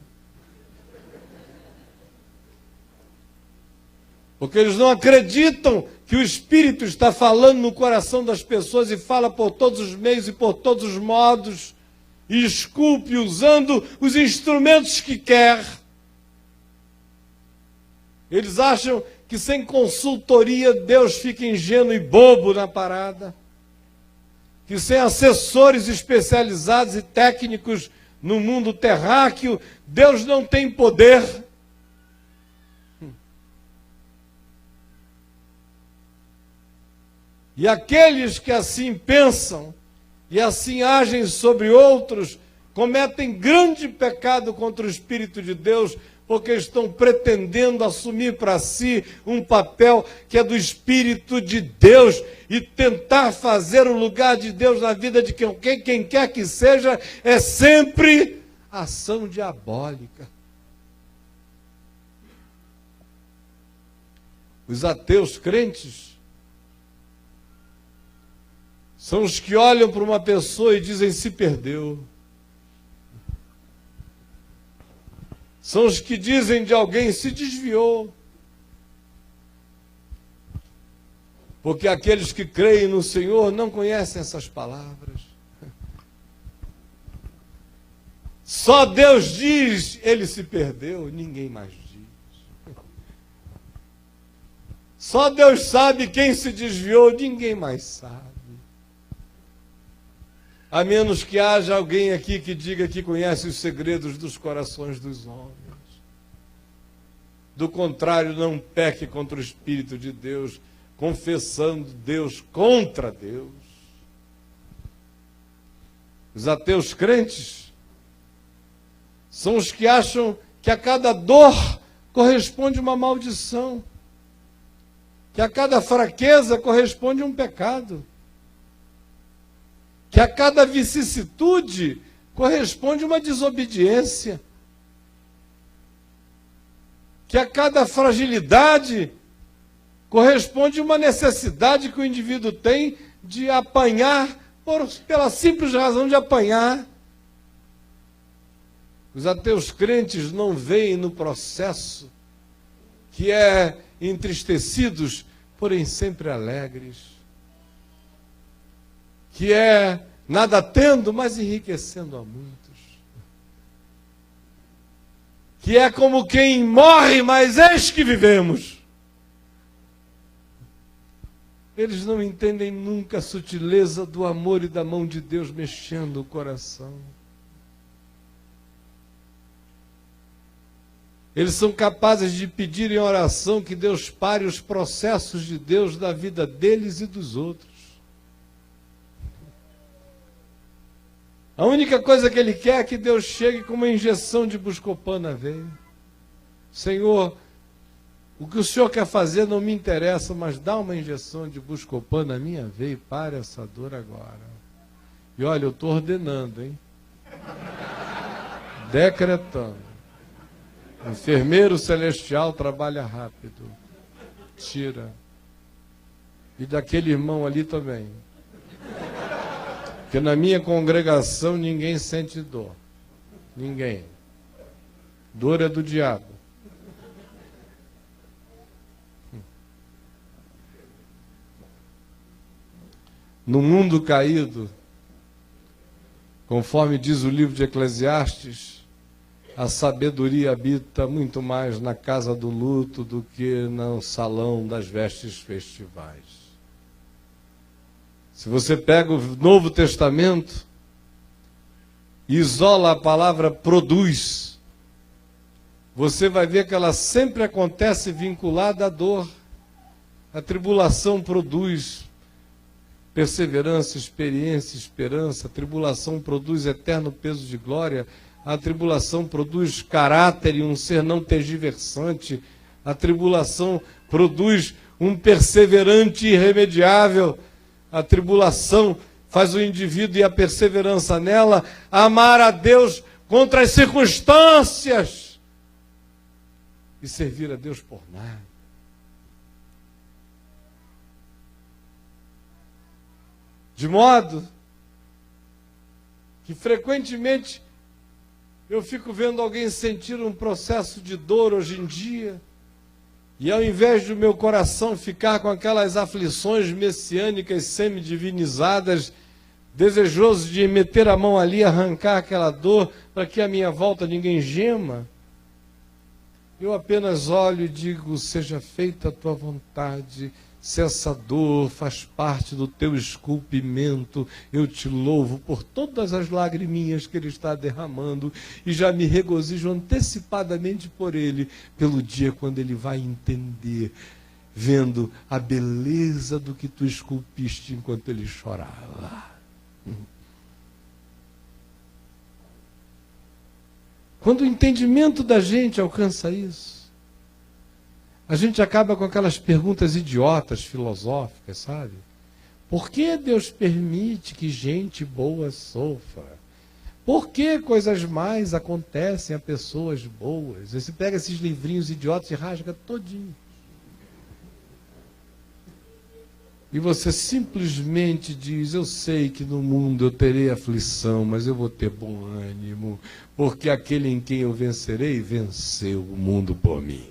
Porque eles não acreditam que o Espírito está falando no coração das pessoas e fala por todos os meios e por todos os modos, e esculpe usando os instrumentos que quer. Eles acham que sem consultoria Deus fica ingênuo e bobo na parada, que sem assessores especializados e técnicos no mundo terráqueo, Deus não tem poder. E aqueles que assim pensam e assim agem sobre outros, cometem grande pecado contra o Espírito de Deus, porque estão pretendendo assumir para si um papel que é do Espírito de Deus e tentar fazer o lugar de Deus na vida de quem quer que seja, é sempre ação diabólica. Os ateus crentes são os que olham para uma pessoa e dizem se perdeu. São os que dizem de alguém se desviou. Porque aqueles que creem no Senhor não conhecem essas palavras. Só Deus diz, ele se perdeu, ninguém mais diz. Só Deus sabe quem se desviou, ninguém mais sabe. a menos que haja alguém aqui que diga que conhece os segredos dos corações dos homens. Do contrário, não peque contra o Espírito de Deus, confessando Deus contra Deus. Os ateus crentes são os que acham que a cada dor corresponde uma maldição, que a cada fraqueza corresponde um pecado, que a cada vicissitude corresponde uma desobediência, que a cada fragilidade corresponde uma necessidade que o indivíduo tem de apanhar, pela simples razão de apanhar. Os ateus crentes não veem no processo que é entristecidos, porém sempre alegres, que é nada tendo, mas enriquecendo a muitos, que é como quem morre, mas eis que vivemos. Eles não entendem nunca a sutileza do amor e da mão de Deus mexendo o coração. Eles são capazes de pedir em oração que Deus pare os processos de Deus da vida deles e dos outros. A única coisa que ele quer é que Deus chegue com uma injeção de Buscopan na veia. Senhor, o que o Senhor quer fazer não me interessa, mas dá uma injeção de Buscopan na minha veia e pare essa dor agora. E olha, eu estou ordenando, hein? Decretando. O enfermeiro celestial trabalha rápido. Tira. E daquele irmão ali também. Porque na minha congregação ninguém sente dor. Ninguém. Dor é do diabo. No mundo caído, conforme diz o livro de Eclesiastes, a sabedoria habita muito mais na casa do luto do que no salão das vestes festivais. Se você pega o Novo Testamento e isola a palavra produz, você vai ver que ela sempre acontece vinculada à dor. A tribulação produz perseverança, experiência, esperança. A tribulação produz eterno peso de glória. A tribulação produz caráter e um ser não tergiversante. A tribulação produz um perseverante irremediável. A tribulação faz o indivíduo e a perseverança nela amar a Deus contra as circunstâncias e servir a Deus por nada. De modo que frequentemente eu fico vendo alguém sentir um processo de dor hoje em dia, e ao invés do meu coração ficar com aquelas aflições messiânicas semidivinizadas, desejoso de meter a mão ali e arrancar aquela dor, para que à minha volta ninguém gema, eu apenas olho e digo, seja feita a tua vontade. Se essa dor faz parte do teu esculpimento, eu te louvo por todas as lagriminhas que Ele está derramando e já me regozijo antecipadamente por Ele, pelo dia quando Ele vai entender, vendo a beleza do que tu esculpiste enquanto Ele chorava. Quando o entendimento da gente alcança isso, a gente acaba com aquelas perguntas idiotas, filosóficas, sabe? Por que Deus permite que gente boa sofra? Por que coisas mais acontecem a pessoas boas? Você pega esses livrinhos idiotas e rasga todinho. E você simplesmente diz, eu sei que no mundo eu terei aflição, mas eu vou ter bom ânimo, porque aquele em quem eu vencerei, venceu o mundo por mim.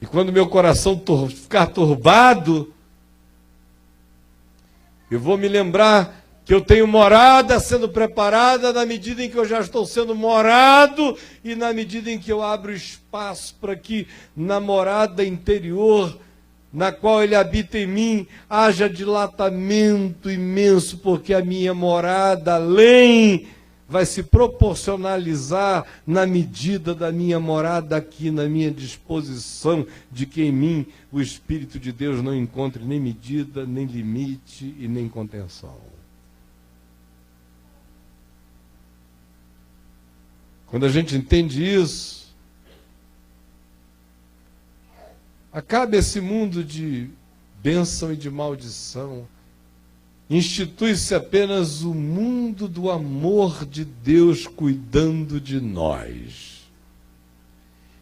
E quando meu coração ficar turbado, eu vou me lembrar que eu tenho morada sendo preparada na medida em que eu já estou sendo morado e na medida em que eu abro espaço para que na morada interior na qual ele habita em mim, haja dilatamento imenso, porque a minha morada além vai se proporcionalizar na medida da minha morada aqui, na minha disposição, de que em mim o Espírito de Deus não encontre nem medida, nem limite e nem contenção. Quando a gente entende isso, acaba esse mundo de bênção e de maldição. Institui-se apenas o mundo do amor de Deus cuidando de nós.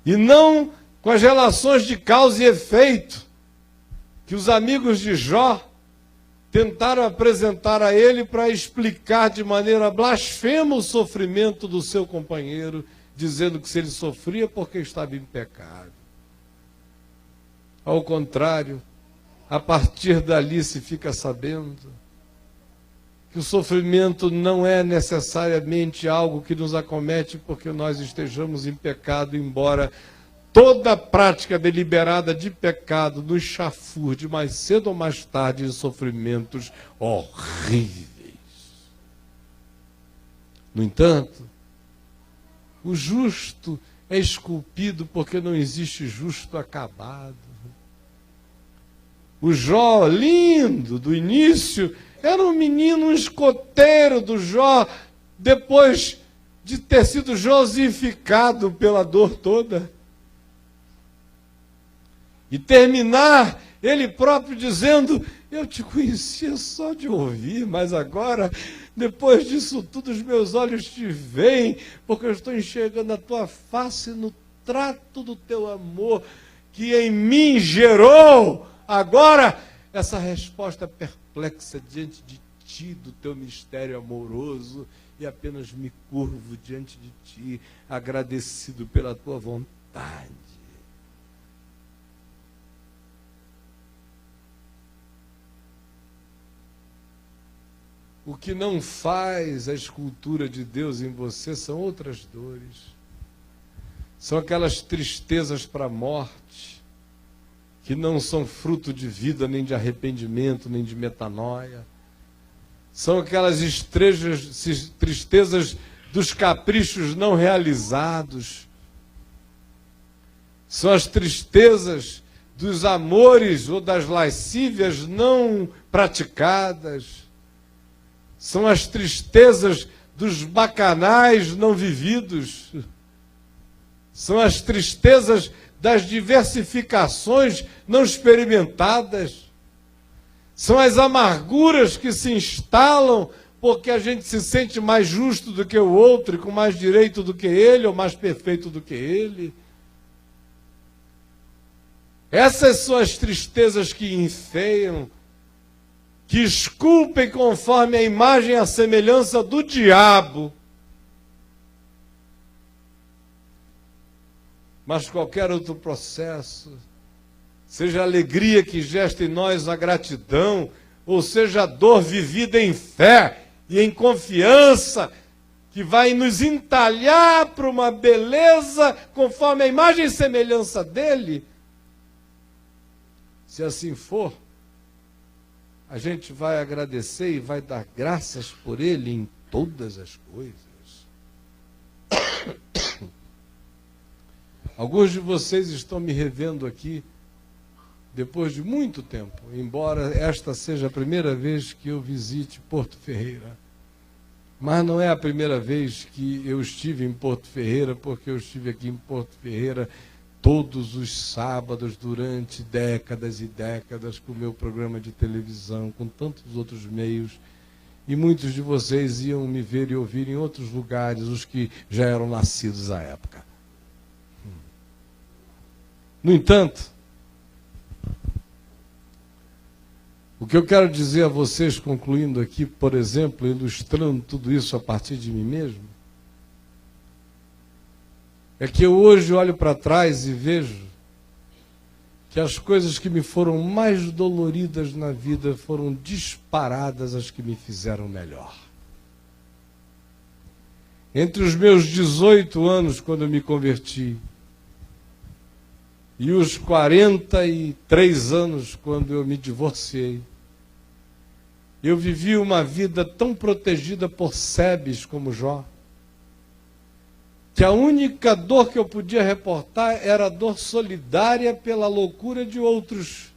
E não com as relações de causa e efeito que os amigos de Jó tentaram apresentar a ele para explicar de maneira blasfema o sofrimento do seu companheiro, dizendo que se ele sofria porque estava em pecado. Ao contrário, a partir dali se fica sabendo que o sofrimento não é necessariamente algo que nos acomete porque nós estejamos em pecado, embora toda prática deliberada de pecado nos chafurde mais cedo ou mais tarde em sofrimentos horríveis. No entanto, o justo é esculpido porque não existe justo acabado. O Jó, lindo, do início, era um menino, um escoteiro do Jó, depois de ter sido josificado pela dor toda. E terminar ele próprio dizendo: eu te conhecia só de ouvir, mas agora, depois disso tudo, os meus olhos te veem, porque eu estou enxergando a tua face no trato do teu amor, que em mim gerou agora essa resposta perplexa diante de ti, do teu mistério amoroso, e apenas me curvo diante de ti, agradecido pela tua vontade. O que não faz a escultura de Deus em você são outras dores. São aquelas tristezas para a morte, que não são fruto de vida, nem de arrependimento, nem de metanoia. São aquelas tristezas dos caprichos não realizados. São as tristezas dos amores ou das lascívias não praticadas. São as tristezas dos bacanais não vividos. São as tristezas das diversificações não experimentadas. São as amarguras que se instalam porque a gente se sente mais justo do que o outro, e com mais direito do que ele, ou mais perfeito do que ele. Essas são as tristezas que enfeiam, que esculpem conforme a imagem e a semelhança do diabo. Mas qualquer outro processo, seja a alegria que gesta em nós a gratidão, ou seja a dor vivida em fé e em confiança, que vai nos entalhar para uma beleza conforme a imagem e semelhança dele, se assim for, a gente vai agradecer e vai dar graças por ele em todas as coisas. Alguns de vocês estão me revendo aqui depois de muito tempo, embora esta seja a primeira vez que eu visite Porto Ferreira. Mas não é a primeira vez que eu estive em Porto Ferreira, porque eu estive aqui em Porto Ferreira todos os sábados durante décadas e décadas com o meu programa de televisão, com tantos outros meios, e muitos de vocês iam me ver e ouvir em outros lugares, os que já eram nascidos à época. No entanto, o que eu quero dizer a vocês, concluindo aqui, por exemplo, ilustrando tudo isso a partir de mim mesmo, é que eu hoje olho para trás e vejo que as coisas que me foram mais doloridas na vida foram disparadas as que me fizeram melhor. Entre os meus 18 anos, quando eu me converti, E os 43 anos, quando eu me divorciei, eu vivi uma vida tão protegida por Sebes como Jó, que a única dor que eu podia reportar era a dor solidária pela loucura de outros.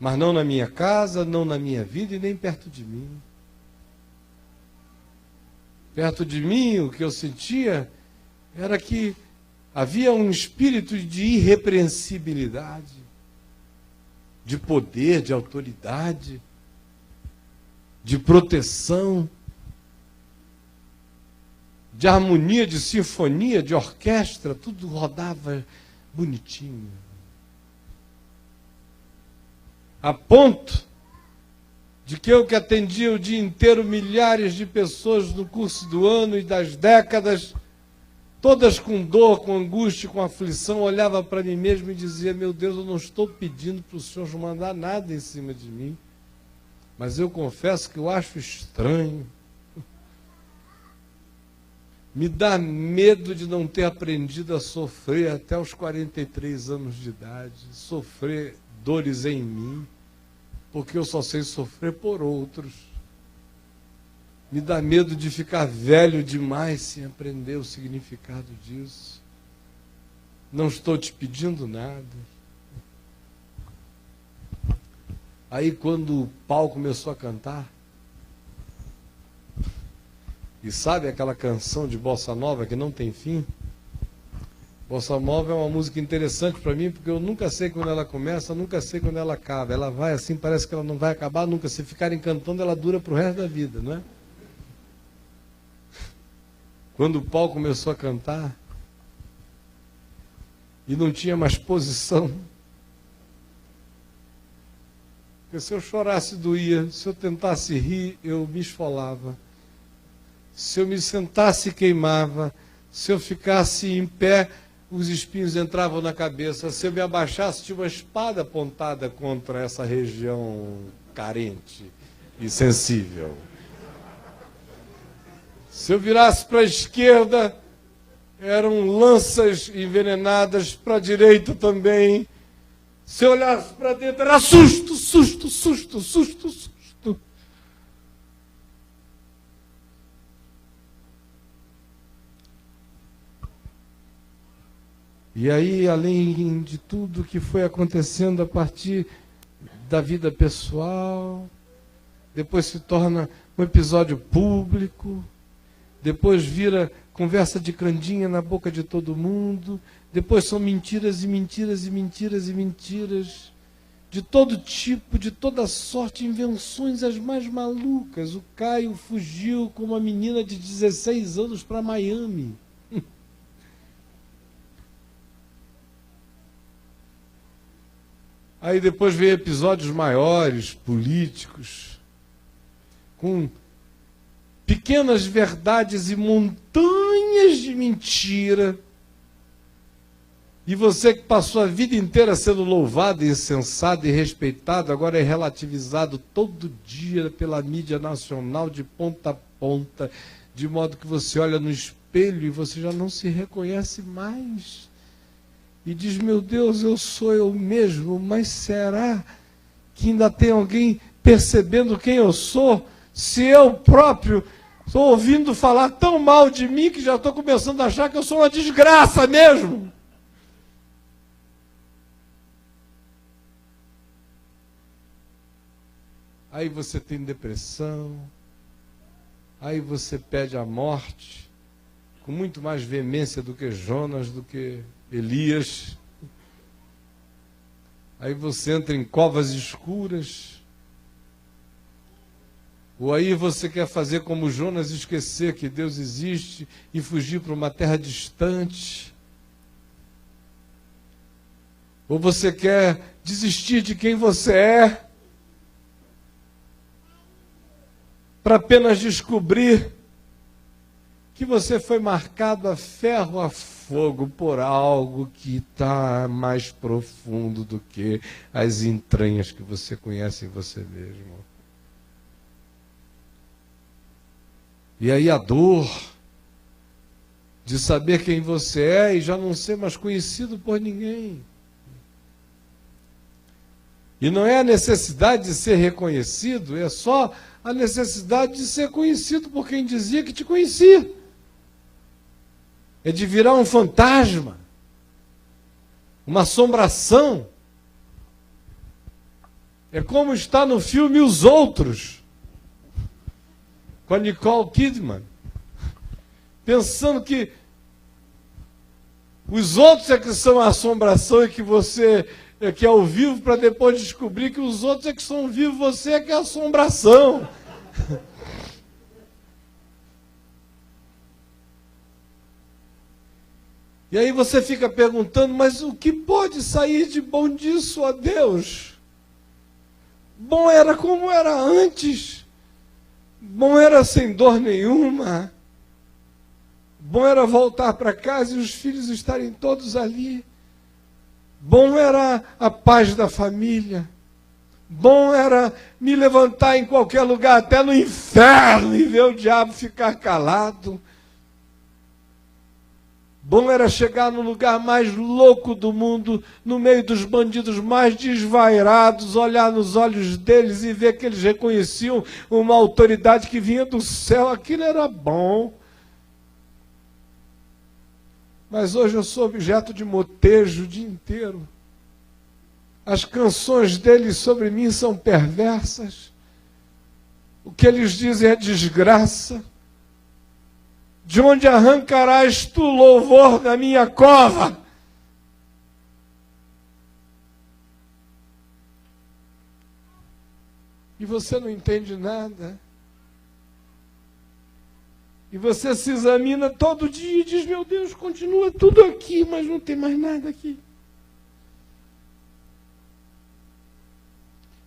Mas não na minha casa, não na minha vida e nem perto de mim. Perto de mim, o que eu sentia era que havia um espírito de irrepreensibilidade, de poder, de autoridade, de proteção, de harmonia, de sinfonia, de orquestra, tudo rodava bonitinho. A ponto de que eu que atendia o dia inteiro milhares de pessoas no curso do ano e das décadas, todas com dor, com angústia, com aflição, olhava para mim mesmo e dizia: meu Deus, eu não estou pedindo para o Senhor mandar nada em cima de mim, mas eu confesso que eu acho estranho. Me dá medo de não ter aprendido a sofrer até os 43 anos de idade, sofrer dores em mim, porque eu só sei sofrer por outros. Me dá medo de ficar velho demais sem aprender o significado disso. Não estou te pedindo nada. Aí quando o pau começou a cantar, e sabe aquela canção de Bossa Nova que não tem fim? Bossa Nova é uma música interessante para mim, porque eu nunca sei quando ela começa, nunca sei quando ela acaba. Ela vai assim, parece que ela não vai acabar nunca. Se ficarem cantando, ela dura para o resto da vida, não é? Quando o pau começou a cantar, e não tinha mais posição, porque se eu chorasse doía, se eu tentasse rir, eu me esfolava. Se eu me sentasse, queimava. Se eu ficasse em pé, os espinhos entravam na cabeça. Se eu me abaixasse, tinha uma espada apontada contra essa região carente e sensível. Se eu virasse para a esquerda, eram lanças envenenadas, para a direita também. Se eu olhasse para dentro, era susto, susto, susto, susto, susto. E aí, além de tudo que foi acontecendo a partir da vida pessoal, depois se torna um episódio público, depois vira conversa de candinha na boca de todo mundo, depois são mentiras e mentiras e mentiras e mentiras, de todo tipo, de toda sorte, invenções as mais malucas. O Caio fugiu com uma menina de 16 anos para Miami. Aí depois vem episódios maiores, políticos, com pequenas verdades e montanhas de mentira. E você que passou a vida inteira sendo louvado, insensado e respeitado, agora é relativizado todo dia pela mídia nacional de ponta a ponta, de modo que você olha no espelho e você já não se reconhece mais. E diz: meu Deus, eu sou eu mesmo, mas será que ainda tem alguém percebendo quem eu sou? Se eu próprio estou ouvindo falar tão mal de mim que já estou começando a achar que eu sou uma desgraça mesmo. Aí você tem depressão, aí você pede a morte, com muito mais veemência do que Jonas, do que Elias. Aí você entra em covas escuras. Ou aí você quer fazer como Jonas, esquecer que Deus existe e fugir para uma terra distante. Ou você quer desistir de quem você é, para apenas descobrir que você foi marcado a ferro, a fogo por algo que está mais profundo do que as entranhas que você conhece em você mesmo. E aí a dor, de saber quem você é e já não ser mais conhecido por ninguém. E não é a necessidade de ser reconhecido, é só a necessidade de ser conhecido por quem dizia que te conhecia. É de virar um fantasma, uma assombração. É como está no filme Os Outros, com a Nicole Kidman, pensando que os outros é que são a assombração e que você é que é ao vivo, para depois descobrir que os outros é que são vivos, você é que é a assombração. E aí você fica perguntando, mas o que pode sair de bom disso, ó Deus? Bom era como era antes. Bom era sem dor nenhuma. Bom era voltar para casa e os filhos estarem todos ali. Bom era a paz da família. Bom era me levantar em qualquer lugar, até no inferno, e ver o diabo ficar calado. Bom era chegar no lugar mais louco do mundo, no meio dos bandidos mais desvairados, olhar nos olhos deles e ver que eles reconheciam uma autoridade que vinha do céu. Aquilo era bom. Mas hoje eu sou objeto de motejo o dia inteiro. As canções deles sobre mim são perversas. O que eles dizem é desgraça. De onde arrancarás tu louvor da minha cova? E você não entende nada. E você se examina todo dia e diz, meu Deus, continua tudo aqui, mas não tem mais nada aqui.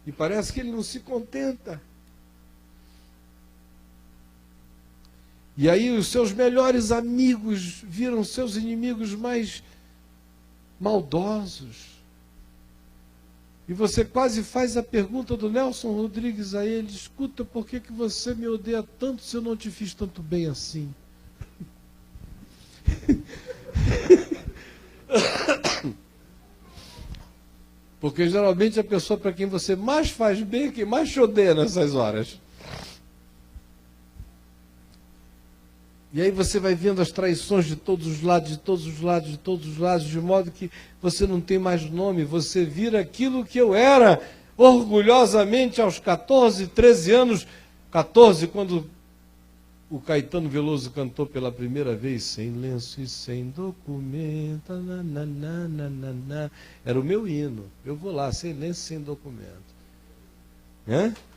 E parece que ele não se contenta. E aí os seus melhores amigos viram seus inimigos mais maldosos. E você quase faz a pergunta do Nelson Rodrigues a ele, escuta, por que você me odeia tanto se eu não te fiz tanto bem assim? Porque geralmente a pessoa para quem você mais faz bem é quem mais te odeia nessas horas. E aí você vai vendo as traições de todos os lados, de todos os lados, de todos os lados, de modo que você não tem mais nome, você vira aquilo que eu era, orgulhosamente aos 14, 13 anos, 14, quando o Caetano Veloso cantou pela primeira vez, sem lenço e sem documento, nananana. Era o meu hino, eu vou lá, sem lenço e sem documento.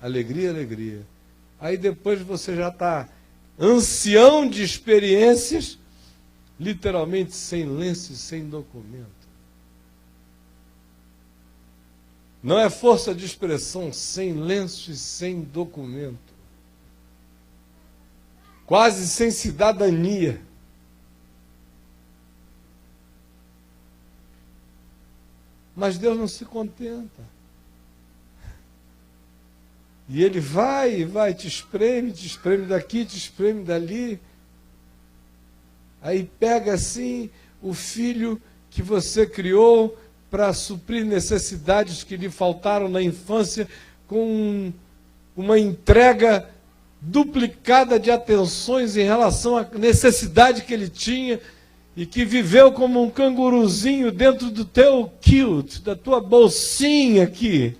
Alegria, alegria. Aí depois você já está ancião de experiências, literalmente sem lenço e sem documento. Não é força de expressão, sem lenço e sem documento. Quase sem cidadania. Mas Deus não se contenta. E Ele vai, te espreme daqui, te espreme dali. Aí pega assim o filho que você criou para suprir necessidades que lhe faltaram na infância, com uma entrega duplicada de atenções em relação à necessidade que ele tinha, e que viveu como um canguruzinho dentro do teu kilt, da tua bolsinha aqui.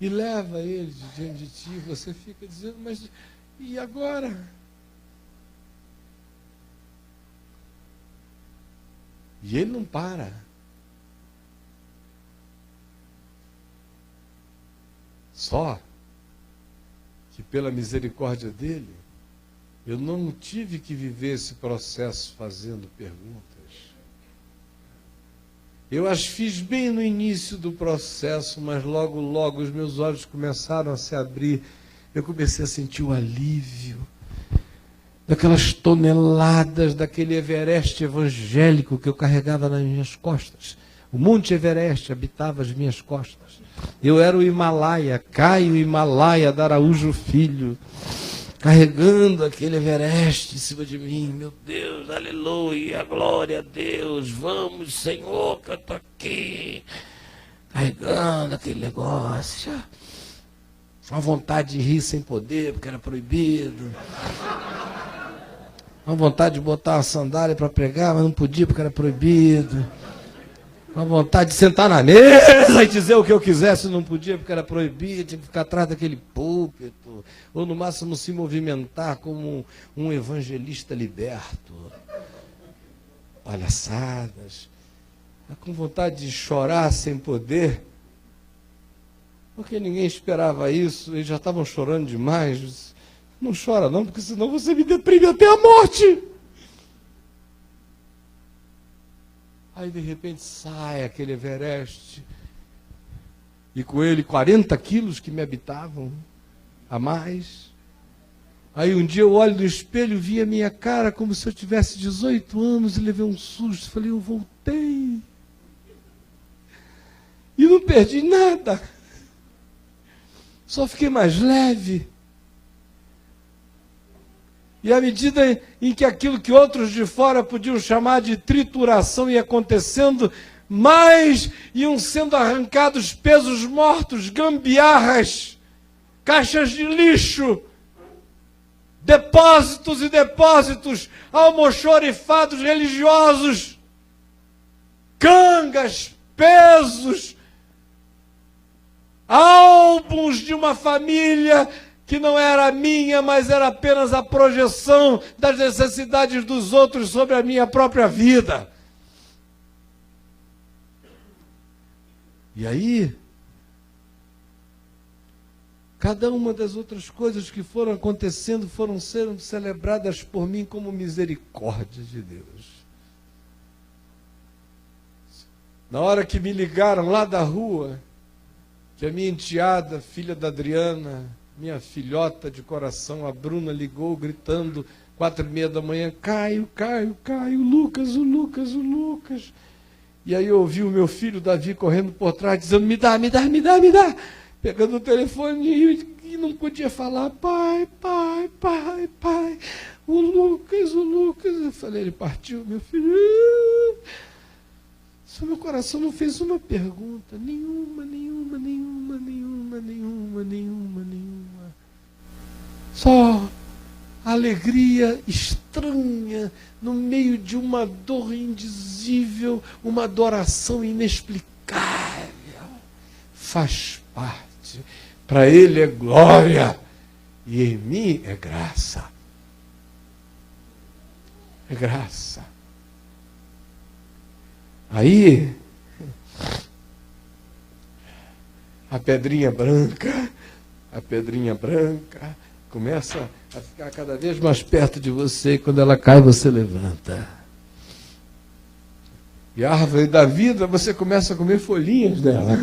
E leva ele diante de ti, você fica dizendo, mas e agora? E ele não para. Só que pela misericórdia dele, eu não tive que viver esse processo fazendo perguntas. Eu as fiz bem no início do processo, mas logo, logo os meus olhos começaram a se abrir. Eu comecei a sentir o alívio daquelas toneladas, daquele Everest evangélico que eu carregava nas minhas costas. O Monte Everest habitava as minhas costas. Eu era o Himalaia, Caio Himalaia da Araújo Filho, carregando aquele Everest em cima de mim. Meu Deus, aleluia, glória a Deus, vamos, Senhor, que eu estou aqui, carregando aquele negócio. Uma vontade de rir sem poder, porque era proibido. Uma vontade de botar uma sandália para pregar, mas não podia porque era proibido. Uma vontade de sentar na mesa e dizer o que eu quisesse, não podia porque era proibido, tinha que ficar atrás daquele púlpito, ou no máximo se movimentar como um evangelista liberto. Palhaçadas. Com vontade de chorar sem poder, porque ninguém esperava isso, eles já estavam chorando demais. Não chora não, porque senão você me deprime até a morte. Aí de repente sai aquele Everest, e com ele 40 quilos que me habitavam a mais. Aí um dia eu olho no espelho, vi a minha cara como se eu tivesse 18 anos e levei um susto. Falei, eu voltei. E não perdi nada. Só fiquei mais leve. E à medida em que aquilo que outros de fora podiam chamar de trituração ia acontecendo, mais iam sendo arrancados pesos mortos, gambiarras, caixas de lixo, depósitos e depósitos, almoxorifados religiosos, cangas, pesos, álbuns de uma família que não era minha, mas era apenas a projeção das necessidades dos outros sobre a minha própria vida. E aí, cada uma das outras coisas que foram acontecendo foram sendo celebradas por mim como misericórdia de Deus. Na hora que me ligaram lá da rua, que a minha enteada, filha da Adriana, minha filhota de coração, a Bruna, ligou gritando, 4h30 da manhã, Caio, o Lucas. E aí eu ouvi o meu filho Davi correndo por trás, dizendo, me dá, pegando o telefone e não podia falar, pai, o Lucas. Eu falei, ele partiu, meu filho. Só meu coração não fez uma pergunta, nenhuma. Só alegria estranha, no meio de uma dor indizível, uma adoração inexplicável. Faz parte. Para Ele é glória, e em mim é graça. É graça. Aí, a pedrinha branca começa a ficar cada vez mais perto de você, e quando ela cai, você levanta. E a árvore da vida, você começa a comer folhinhas dela.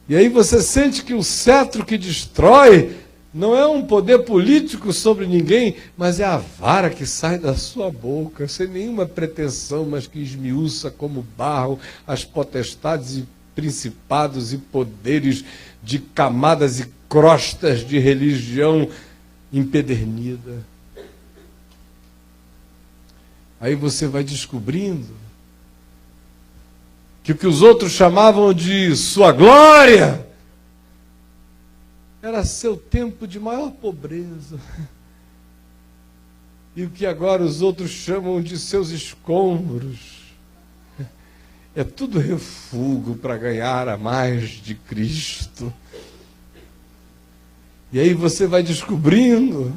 E aí você sente que o cetro que destrói não é um poder político sobre ninguém, mas é a vara que sai da sua boca, sem nenhuma pretensão, mas que esmiuça como barro as potestades e principados e poderes de camadas e crostas de religião empedernida. Aí você vai descobrindo que o que os outros chamavam de sua glória era seu tempo de maior pobreza. E o que agora os outros chamam de seus escombros é tudo refúgio para ganhar a mais de Cristo. E aí você vai descobrindo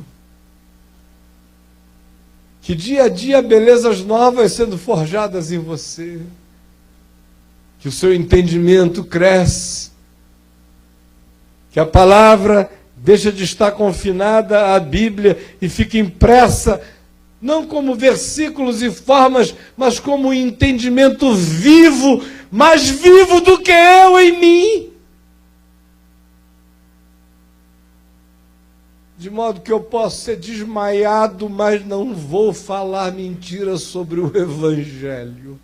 que dia a dia belezas novas sendo forjadas em você, que o seu entendimento cresce, que a palavra deixa de estar confinada à Bíblia e fica impressa, não como versículos e formas, mas como um entendimento vivo, mais vivo do que eu em mim. De modo que eu posso ser desmaiado, mas não vou falar mentira sobre o Evangelho.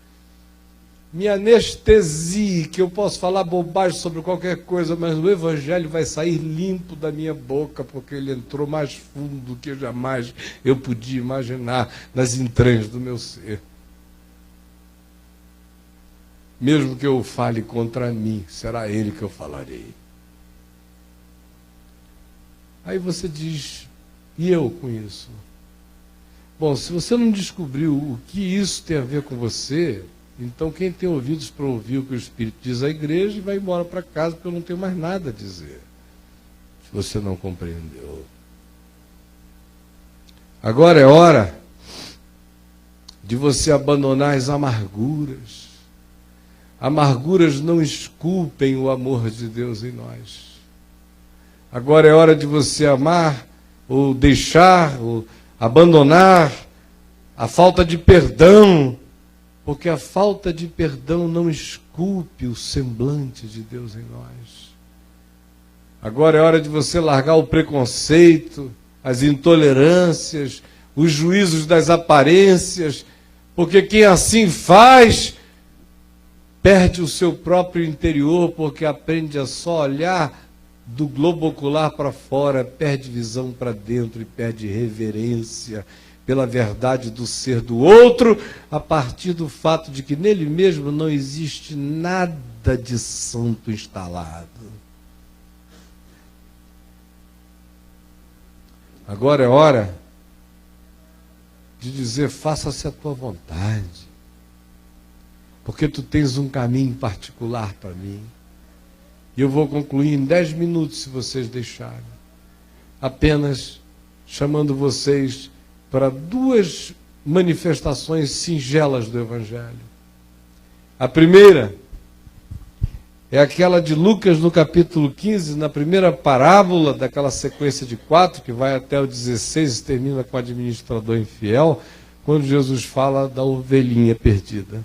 me anestesie, que eu posso falar bobagem sobre qualquer coisa, mas o Evangelho vai sair limpo da minha boca, porque ele entrou mais fundo do que jamais eu podia imaginar nas entranhas do meu ser. Mesmo que eu fale contra mim, será ele que eu falarei. Aí você diz, e eu com isso? Bom, se você não descobriu o que isso tem a ver com você, então quem tem ouvidos para ouvir o que o Espírito diz à igreja, vai embora para casa, porque eu não tenho mais nada a dizer. Se você não compreendeu. Agora é hora de você abandonar as amarguras. Amarguras não esculpem o amor de Deus em nós. Agora é hora de você amar, ou deixar, ou abandonar a falta de perdão, porque a falta de perdão não esculpe o semblante de Deus em nós. Agora é hora de você largar o preconceito, as intolerâncias, os juízos das aparências, porque quem assim faz perde o seu próprio interior, porque aprende a só olhar do globo ocular para fora, perde visão para dentro e perde reverência pela verdade do ser do outro, a partir do fato de que nele mesmo não existe nada de santo instalado. Agora é hora de dizer, faça-se a tua vontade, porque tu tens um caminho particular para mim. E eu vou concluir em 10 minutos, se vocês deixarem. Apenas chamando vocês para 2 manifestações singelas do Evangelho. A primeira é aquela de Lucas no capítulo 15, na primeira parábola daquela sequência de 4, que vai até o 16 e termina com o administrador infiel, quando Jesus fala da ovelhinha perdida.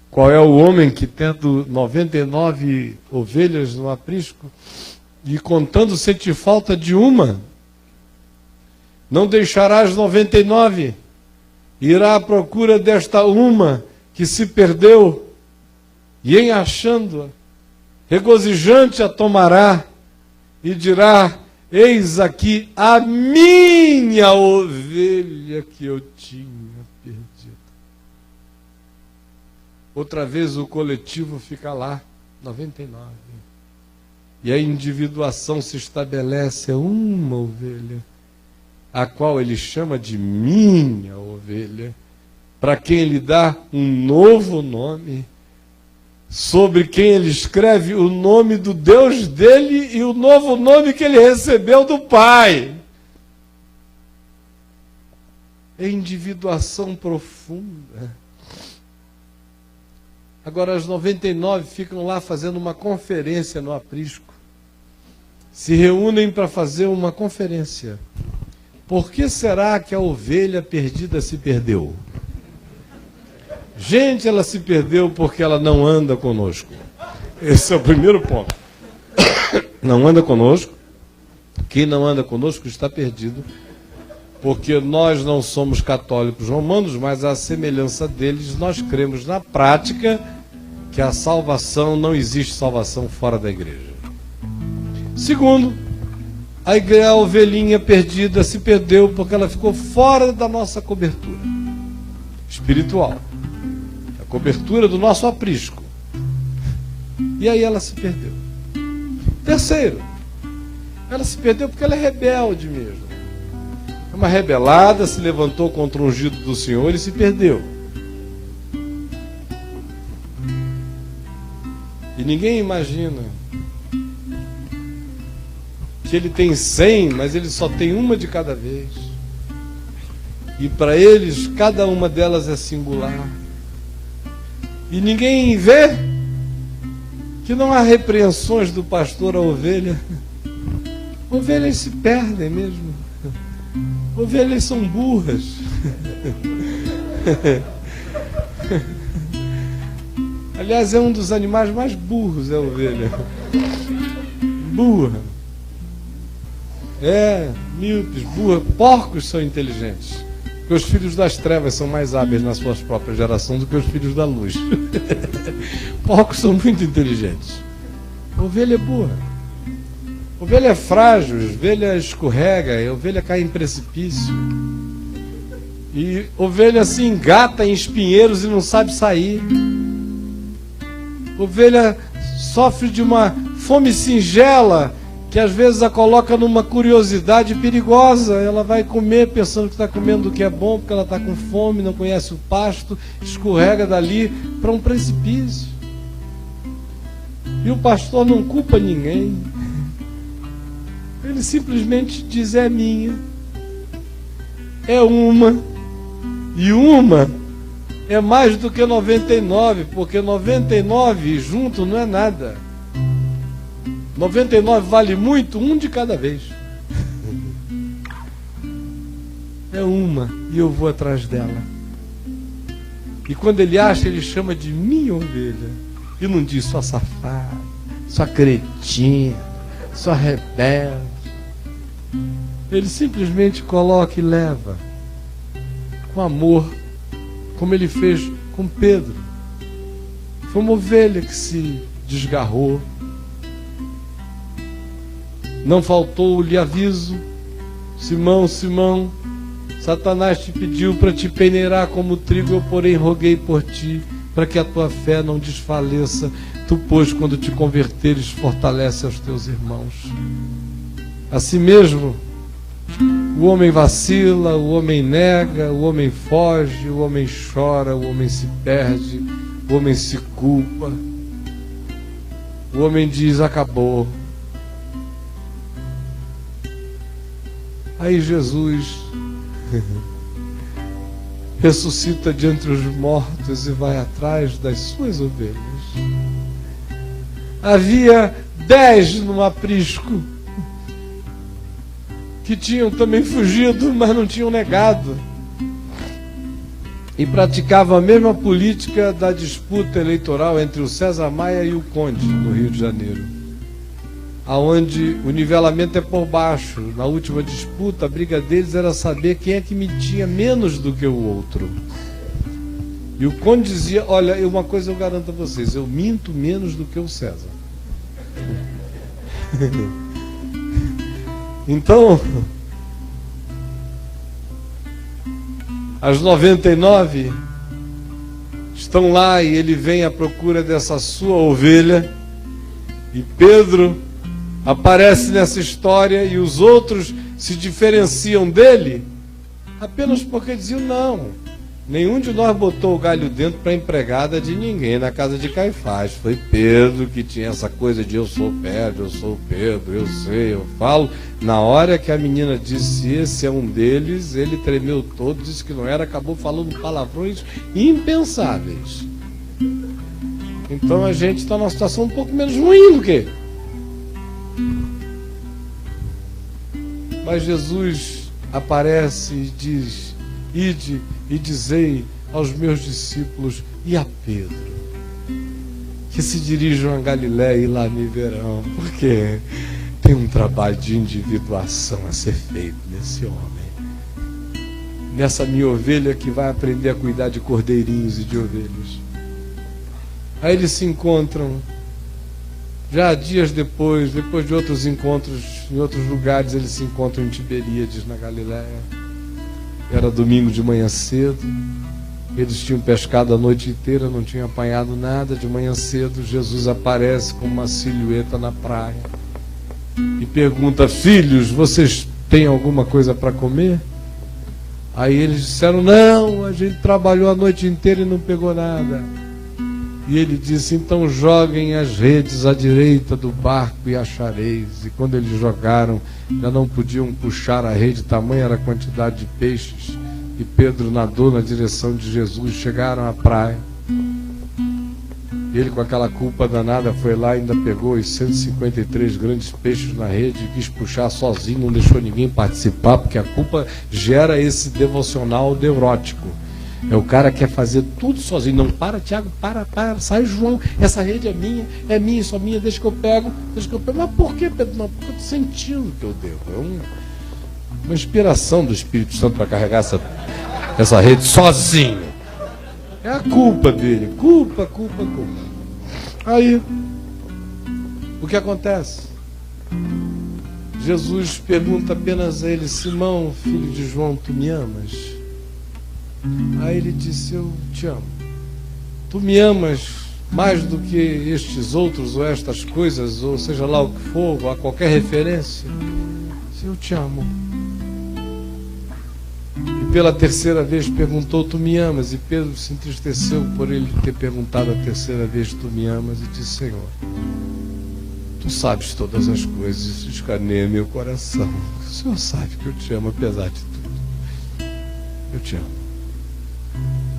Qual é o homem que, tendo 99 ovelhas no aprisco, e contando sentir falta de uma, não deixará as 99, irá à procura desta uma que se perdeu, e em achando-a, regozijante a tomará, e dirá, eis aqui a minha ovelha que eu tinha perdido. Outra vez o coletivo fica lá, 99. E a individuação se estabelece, é uma ovelha, a qual ele chama de minha ovelha, para quem ele dá um novo nome, sobre quem ele escreve o nome do Deus dele e o novo nome que ele recebeu do Pai. É individuação profunda. Agora as 99 ficam lá fazendo uma conferência no aprisco. Se reúnem para fazer uma conferência. Por que será que a ovelha perdida se perdeu? Gente, ela se perdeu porque ela não anda conosco. Esse é o primeiro ponto. Não anda conosco. Quem não anda conosco está perdido. Porque nós não somos católicos romanos, mas à semelhança deles, nós cremos na prática que a salvação, não existe salvação fora da igreja. Segundo, a ovelhinha perdida se perdeu porque ela ficou fora da nossa cobertura espiritual, a cobertura do nosso aprisco. E aí ela se perdeu. Terceiro, ela se perdeu porque ela é rebelde mesmo. É uma rebelada, se levantou contra o ungido do Senhor e se perdeu. E ninguém imagina que ele tem 100, mas ele só tem uma de cada vez. E para eles, cada uma delas é singular. E ninguém vê que não há repreensões do pastor à ovelha. Ovelhas se perdem mesmo. Ovelhas são burras. Aliás, é um dos animais mais burros, é a ovelha. Burra. Míopes, burra. Porcos são inteligentes. Porque os filhos das trevas são mais hábeis na sua própria geração do que os filhos da luz. Porcos são muito inteligentes. A ovelha é boa. A ovelha é frágil, a ovelha escorrega, a ovelha cai em precipício. E a ovelha se engata em espinheiros e não sabe sair. A ovelha sofre de uma fome singela, que às vezes a coloca numa curiosidade perigosa. Ela vai comer pensando que está comendo o que é bom, porque ela está com fome, não conhece o pasto, escorrega dali para um precipício. E o pastor não culpa ninguém. Ele simplesmente diz: é minha. É uma. E uma é mais do que 99, porque 99 junto não é nada. 99 vale muito, um de cada vez. É uma, e eu vou atrás dela. E quando ele acha, ele chama de minha ovelha. E não diz só safado, só cretino, só rebelde. Ele simplesmente coloca e leva com amor, como ele fez com Pedro. Foi uma ovelha que se desgarrou. Não faltou-lhe aviso: Simão, Simão, Satanás te pediu para te peneirar como trigo, eu porém roguei por ti, para que a tua fé não desfaleça. Tu, pois, quando te converteres, fortalece aos teus irmãos. Assim mesmo, o homem vacila, o homem nega, o homem foge, o homem chora, o homem se perde, o homem se culpa. O homem diz: acabou. Aí Jesus ressuscita de entre os mortos e vai atrás das suas ovelhas. Havia 10 no aprisco que tinham também fugido, mas não tinham negado. E praticavam a mesma política da disputa eleitoral entre o César Maia e o Conde, no Rio de Janeiro, aonde o nivelamento é por baixo. Na última disputa, a briga deles era saber quem é que mentia menos do que o outro. E o Conde dizia: olha, uma coisa eu garanto a vocês, eu minto menos do que o César. Então, as 99 estão lá e ele vem à procura dessa sua ovelha. E Pedro aparece nessa história e os outros se diferenciam dele apenas porque diziam: não, nenhum de nós botou o galho dentro para empregada de ninguém na casa de Caifás. Foi Pedro que tinha essa coisa de eu sou Pedro, eu sou Pedro, eu sei, eu falo. Na hora que a menina disse esse é um deles, ele tremeu todo, disse que não era, acabou falando palavrões impensáveis. Então a gente está numa situação um pouco menos ruim do que. Mas Jesus aparece e diz: ide e dizei aos meus discípulos e a Pedro que se dirijam a Galiléia e lá me verão, porque tem um trabalho de individuação a ser feito nesse homem, nessa minha ovelha que vai aprender a cuidar de cordeirinhos e de ovelhas. Aí eles se encontram já dias depois de outros encontros em outros lugares. Eles se encontram em Tiberíades, na Galiléia. Era domingo de manhã cedo. Eles tinham pescado a noite inteira, não tinham apanhado nada. De manhã cedo, Jesus aparece com uma silhueta na praia e pergunta: filhos, vocês têm alguma coisa para comer? Aí eles disseram: não, a gente trabalhou a noite inteira e não pegou nada. E ele disse: então joguem as redes à direita do barco e achareis. E quando eles jogaram, já não podiam puxar a rede, tamanha era a quantidade de peixes. E Pedro nadou na direção de Jesus. Chegaram à praia. Ele, com aquela culpa danada, foi lá e ainda pegou os 153 grandes peixes na rede e quis puxar sozinho, não deixou ninguém participar, porque a culpa gera esse devocional neurótico. É o cara que quer fazer tudo sozinho. Não, para, Tiago, para, sai, João, essa rede é minha, só minha, deixa que eu pego. Mas por que, Pedro? Não, porque eu estou sentindo que eu devo. É uma inspiração do Espírito Santo para carregar essa essa rede sozinho. É a culpa dele. Culpa. Aí, o que acontece? Jesus pergunta apenas a ele: Simão, filho de João, tu me amas? Aí ele disse: eu te amo. Tu me amas mais do que estes outros, ou estas coisas, ou seja lá o que for, ou a qualquer referência? Eu te amo. E pela terceira vez perguntou: tu me amas? E Pedro se entristeceu por ele ter perguntado a terceira vez: tu me amas? E disse: Senhor, tu sabes todas as coisas, escaneia meu coração. O Senhor sabe que eu te amo apesar de tudo. Eu te amo.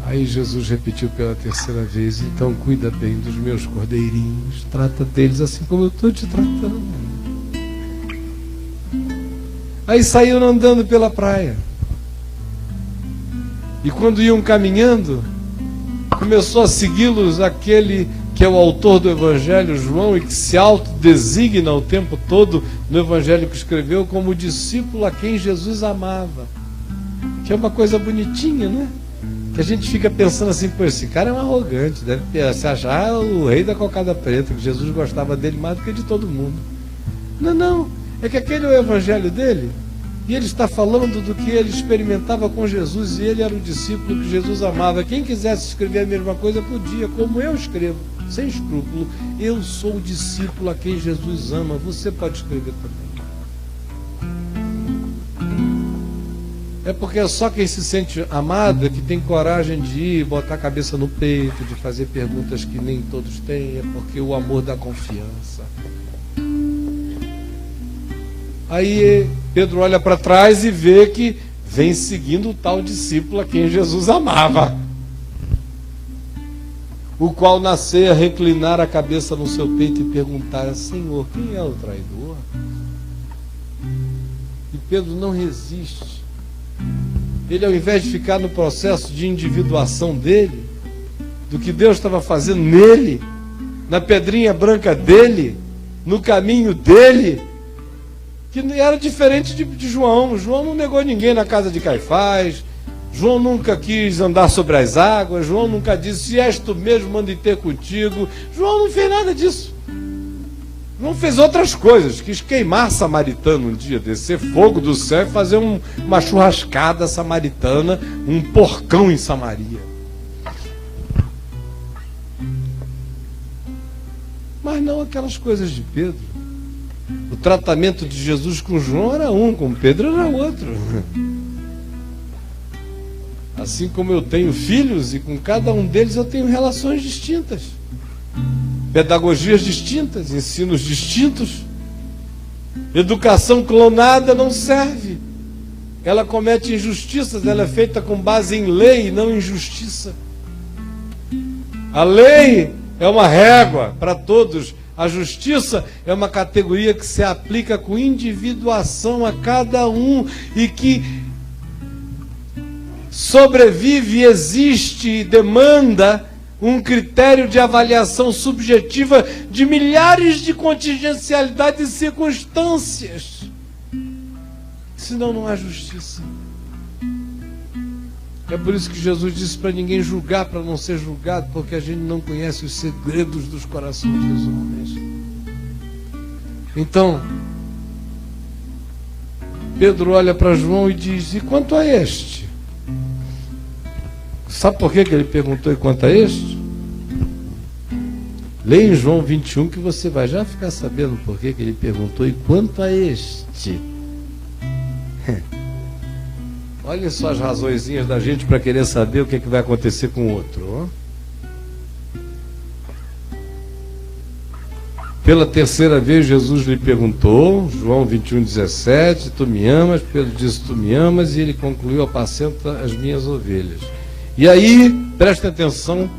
Aí Jesus repetiu pela terceira vez: então cuida bem dos meus cordeirinhos, trata deles assim como eu estou te tratando. Aí saíram andando pela praia. E quando iam caminhando, começou a segui-los aquele que é o autor do Evangelho, João, e que se autodesigna o tempo todo no Evangelho que escreveu como o discípulo a quem Jesus amava. Que é uma coisa bonitinha, né? Que a gente fica pensando assim: pô, esse cara é um arrogante, deve se achar o rei da cocada preta, que Jesus gostava dele mais do que de todo mundo. Não, é que aquele é o evangelho dele, e ele está falando do que ele experimentava com Jesus, e ele era o discípulo que Jesus amava. Quem quisesse escrever a mesma coisa podia, como eu escrevo, sem escrúpulo: eu sou o discípulo a quem Jesus ama. Você pode escrever também. É porque é só quem se sente amado é que tem coragem de ir, botar a cabeça no peito, de fazer perguntas que nem todos têm. É porque o amor dá confiança. Aí Pedro olha para trás e vê que vem seguindo o tal discípulo a quem Jesus amava, o qual nasceu a reclinar a cabeça no seu peito e perguntar: Senhor, quem é o traidor? E Pedro não resiste. Ele, ao invés de ficar no processo de individuação dele, do que Deus estava fazendo nele, na pedrinha branca dele, no caminho dele, que era diferente de João. João não negou ninguém na casa de Caifás. João nunca quis andar sobre as águas. João nunca disse: se és tu mesmo, manda ir ter contigo. João não fez nada disso. João fez outras coisas. Quis queimar samaritano um dia, descer fogo do céu e fazer uma churrascada samaritana, um porcão em Samaria. Mas não aquelas coisas de Pedro. O tratamento de Jesus com João era um, com Pedro era outro. Assim como eu tenho filhos e com cada um deles eu tenho relações distintas, pedagogias distintas, ensinos distintos. Educação clonada não serve. Ela comete injustiças, ela é feita com base em lei e não em justiça. A lei é uma régua para todos. A justiça é uma categoria que se aplica com individuação a cada um e que sobrevive, existe e demanda um critério de avaliação subjetiva de milhares de contingencialidades e circunstâncias. Senão não há justiça. É por isso que Jesus disse para ninguém julgar, para não ser julgado, porque a gente não conhece os segredos dos corações dos homens. Então, Pedro olha para João e diz: e quanto a este? Sabe por que ele perguntou: e quanto a este? Leia em João 21 que você vai já ficar sabendo por que ele perguntou: e quanto a este? Olha só as razõezinhas da gente para querer saber o que vai acontecer com o outro. Pela terceira vez Jesus lhe perguntou, João 21:17, tu me amas? Pedro disse: tu me amas? E ele concluiu: apacenta as minhas ovelhas. E aí, preste atenção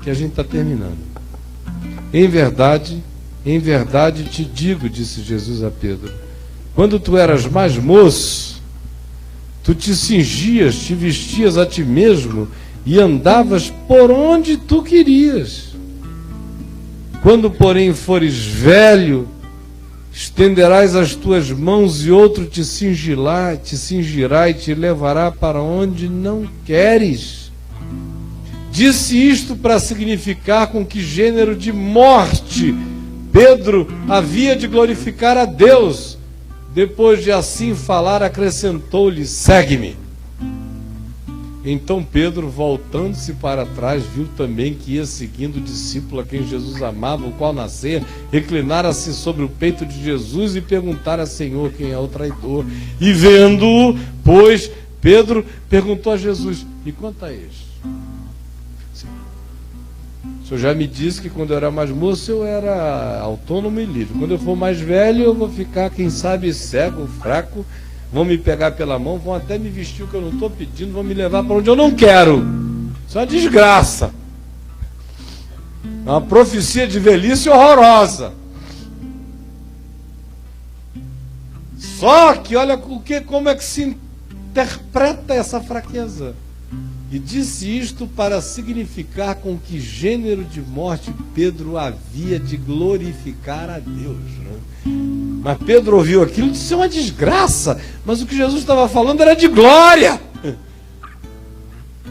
que a gente está terminando. Em verdade te digo, disse Jesus a Pedro, quando tu eras mais moço, tu te cingias, te vestias a ti mesmo e andavas por onde tu querias. Quando, porém, fores velho, estenderás as tuas mãos e outro te cingirá e te levará para onde não queres. Disse isto para significar com que gênero de morte Pedro havia de glorificar a Deus. Depois de assim falar, acrescentou-lhe: segue-me. Então Pedro, voltando-se para trás, viu também que ia seguindo o discípulo a quem Jesus amava, o qual nascia, reclinara-se sobre o peito de Jesus e perguntara: Senhor, quem é o traidor? E vendo-o, pois, Pedro perguntou a Jesus: e quanto a este? O Senhor já me disse que quando eu era mais moço eu era autônomo e livre. Quando eu for mais velho eu vou ficar, quem sabe, cego, fraco. Vão me pegar pela mão, vão até me vestir o que eu não estou pedindo, vão me levar para onde eu não quero. Isso é uma desgraça. É uma profecia de velhice horrorosa. Só que olha como é que se interpreta essa fraqueza. E disse isto para significar com que gênero de morte Pedro havia de glorificar a Deus, né? Mas Pedro ouviu aquilo e disse: isso é uma desgraça. Mas o que Jesus estava falando era de glória.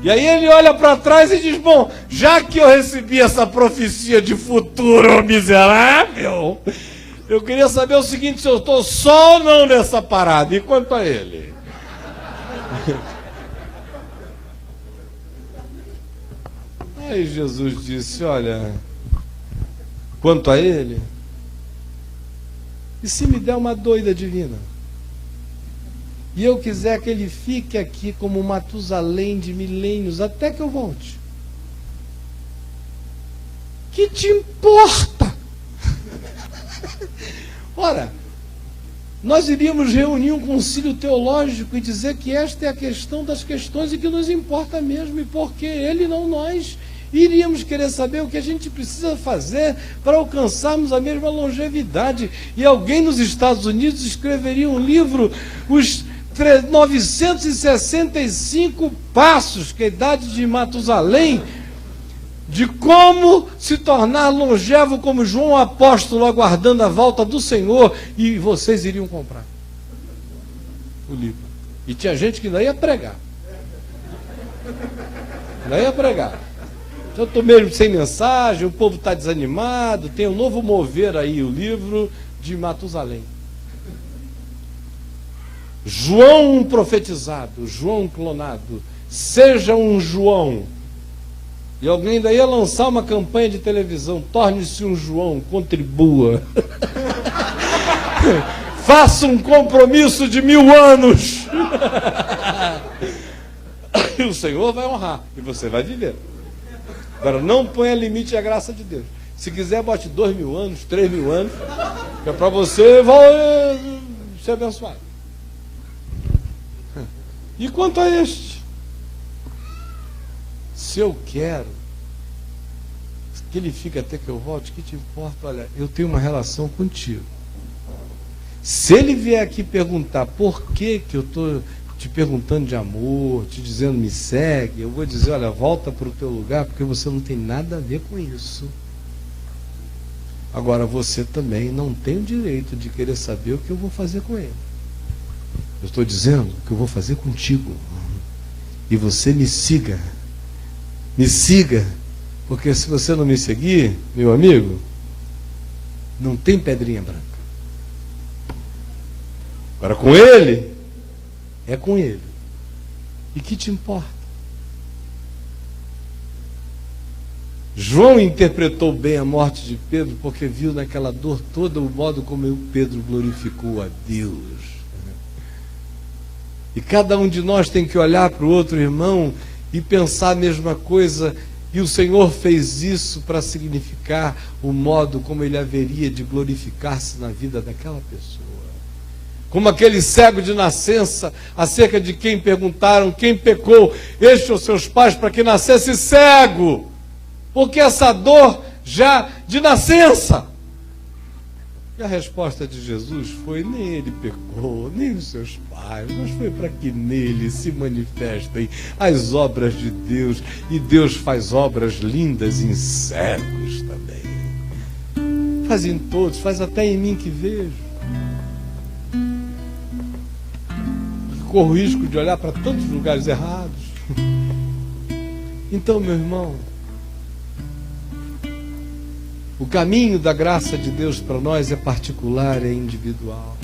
E aí ele olha para trás e diz: bom, já que eu recebi essa profecia de futuro miserável, eu queria saber o seguinte: se eu estou só ou não nessa parada. E quanto a ele? Aí Jesus disse: olha, quanto a ele, e se me der uma doida divina, e eu quiser que ele fique aqui como Matusalém de milênios, até que eu volte, que te importa? Ora, nós iríamos reunir um concílio teológico e dizer que esta é a questão das questões e que nos importa mesmo, e porque ele, não nós, iríamos querer saber o que a gente precisa fazer para alcançarmos a mesma longevidade. E alguém nos Estados Unidos escreveria um livro, os 965 passos, que é a idade de Matusalém, de como se tornar longevo como João apóstolo, aguardando a volta do Senhor. E vocês iriam comprar o livro. E tinha gente que não ia pregar. Não ia pregar. Eu estou mesmo sem mensagem, o povo está desanimado, tem um novo mover aí, o livro de Matusalém. João profetizado, João clonado, seja um João. E alguém ainda ia lançar uma campanha de televisão: torne-se um João, contribua. Faça um compromisso de 1000 anos. E o Senhor vai honrar, e você vai viver. Agora, não ponha limite à graça de Deus. Se quiser, bote 2000 anos, 3000 anos, que é para você ser abençoado. E quanto a este? Se eu quero que ele fique até que eu volte, que te importa? Olha, eu tenho uma relação contigo. Se ele vier aqui perguntar por que eu estou te perguntando de amor, te dizendo me segue, eu vou dizer: olha, volta para o teu lugar, porque você não tem nada a ver com isso. Agora, você também não tem o direito de querer saber o que eu vou fazer com ele. Eu estou dizendo o que eu vou fazer contigo. E você me siga. Me siga, porque se você não me seguir, meu amigo, não tem pedrinha branca. Agora, com ele, é com ele. E que te importa? João interpretou bem a morte de Pedro, porque viu naquela dor toda o modo como Pedro glorificou a Deus. E cada um de nós tem que olhar para o outro irmão e pensar a mesma coisa. E o Senhor fez isso para significar o modo como ele haveria de glorificar-se na vida daquela pessoa. Como aquele cego de nascença, acerca de quem perguntaram quem pecou, este ou seus pais, para que nascesse cego, porque essa dor já de nascença. E a resposta de Jesus foi: nem ele pecou, nem os seus pais, mas foi para que nele se manifestem as obras de Deus. E Deus faz obras lindas em cegos também. Faz em todos, faz até em mim que vejo. corro o risco de olhar para tantos lugares errados. Então, meu irmão, o caminho da graça de Deus para nós é particular, é individual.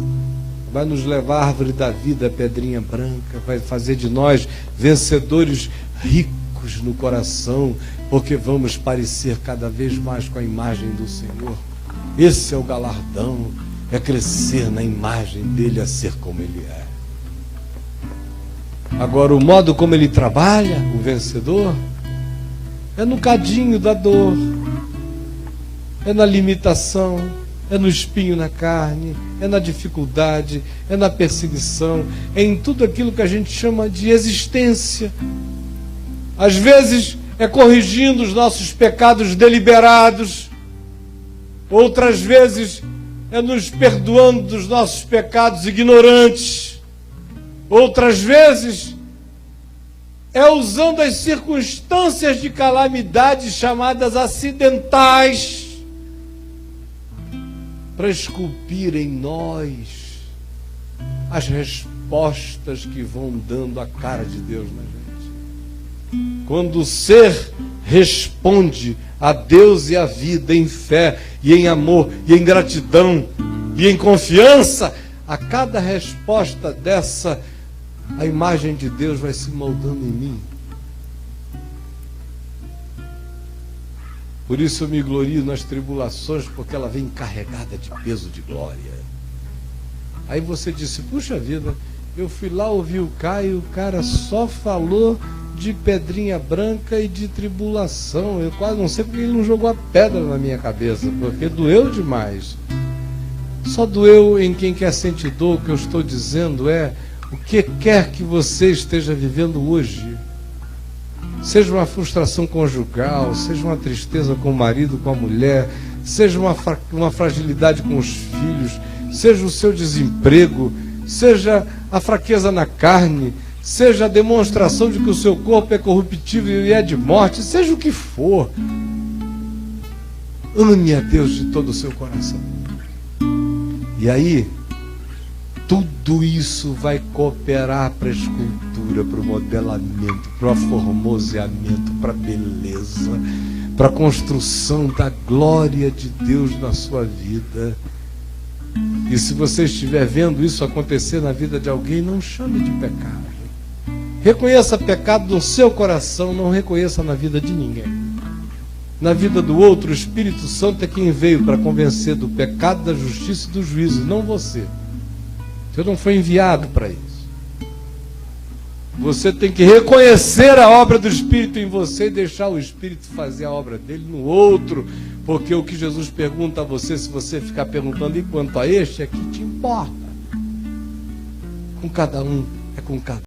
Vai nos levar à árvore da vida, a pedrinha branca, vai fazer de nós vencedores ricos no coração, porque vamos parecer cada vez mais com a imagem do Senhor. Esse é o galardão, é crescer na imagem dele, a ser como ele é. Agora, o modo como ele trabalha, o vencedor, é no cadinho da dor, é na limitação, é no espinho na carne, é na dificuldade, é na perseguição, é em tudo aquilo que a gente chama de existência. Às vezes é corrigindo os nossos pecados deliberados, outras vezes é nos perdoando dos nossos pecados ignorantes, outras vezes é usando as circunstâncias de calamidade chamadas acidentais para esculpir em nós as respostas que vão dando a cara de Deus na gente. Quando o ser responde a Deus e à vida em fé e em amor e em gratidão e em confiança, a cada resposta dessa, a imagem de Deus vai se moldando em mim. Por isso eu me glorio nas tribulações, porque ela vem carregada de peso de glória. Aí você disse, puxa vida, eu fui lá ouvir o Caio, o cara só falou de pedrinha branca e de tribulação. Eu quase não sei porque ele não jogou a pedra na minha cabeça, porque doeu demais. Só doeu em quem quer sentir dor. O que eu estou dizendo é, o que quer que você esteja vivendo hoje, seja uma frustração conjugal, seja uma tristeza com o marido, com a mulher, seja uma fragilidade com os filhos, seja o seu desemprego, seja a fraqueza na carne, seja a demonstração de que o seu corpo é corruptível e é de morte, seja o que for, ame a Deus de todo o seu coração. E aí, tudo isso vai cooperar para a escultura, para o modelamento, para o aformoseamento, para a beleza, para a construção da glória de Deus na sua vida. E se você estiver vendo isso acontecer na vida de alguém, não chame de pecado. Reconheça pecado no seu coração, não reconheça na vida de ninguém. Na vida do outro, o Espírito Santo é quem veio para convencer do pecado, da justiça e do juízo, não você. Você não foi enviado para isso. Você tem que reconhecer a obra do Espírito em você e deixar o Espírito fazer a obra dele no outro. Porque o que Jesus pergunta a você, se você ficar perguntando, e quanto a este, é que te importa. Com cada um, é com cada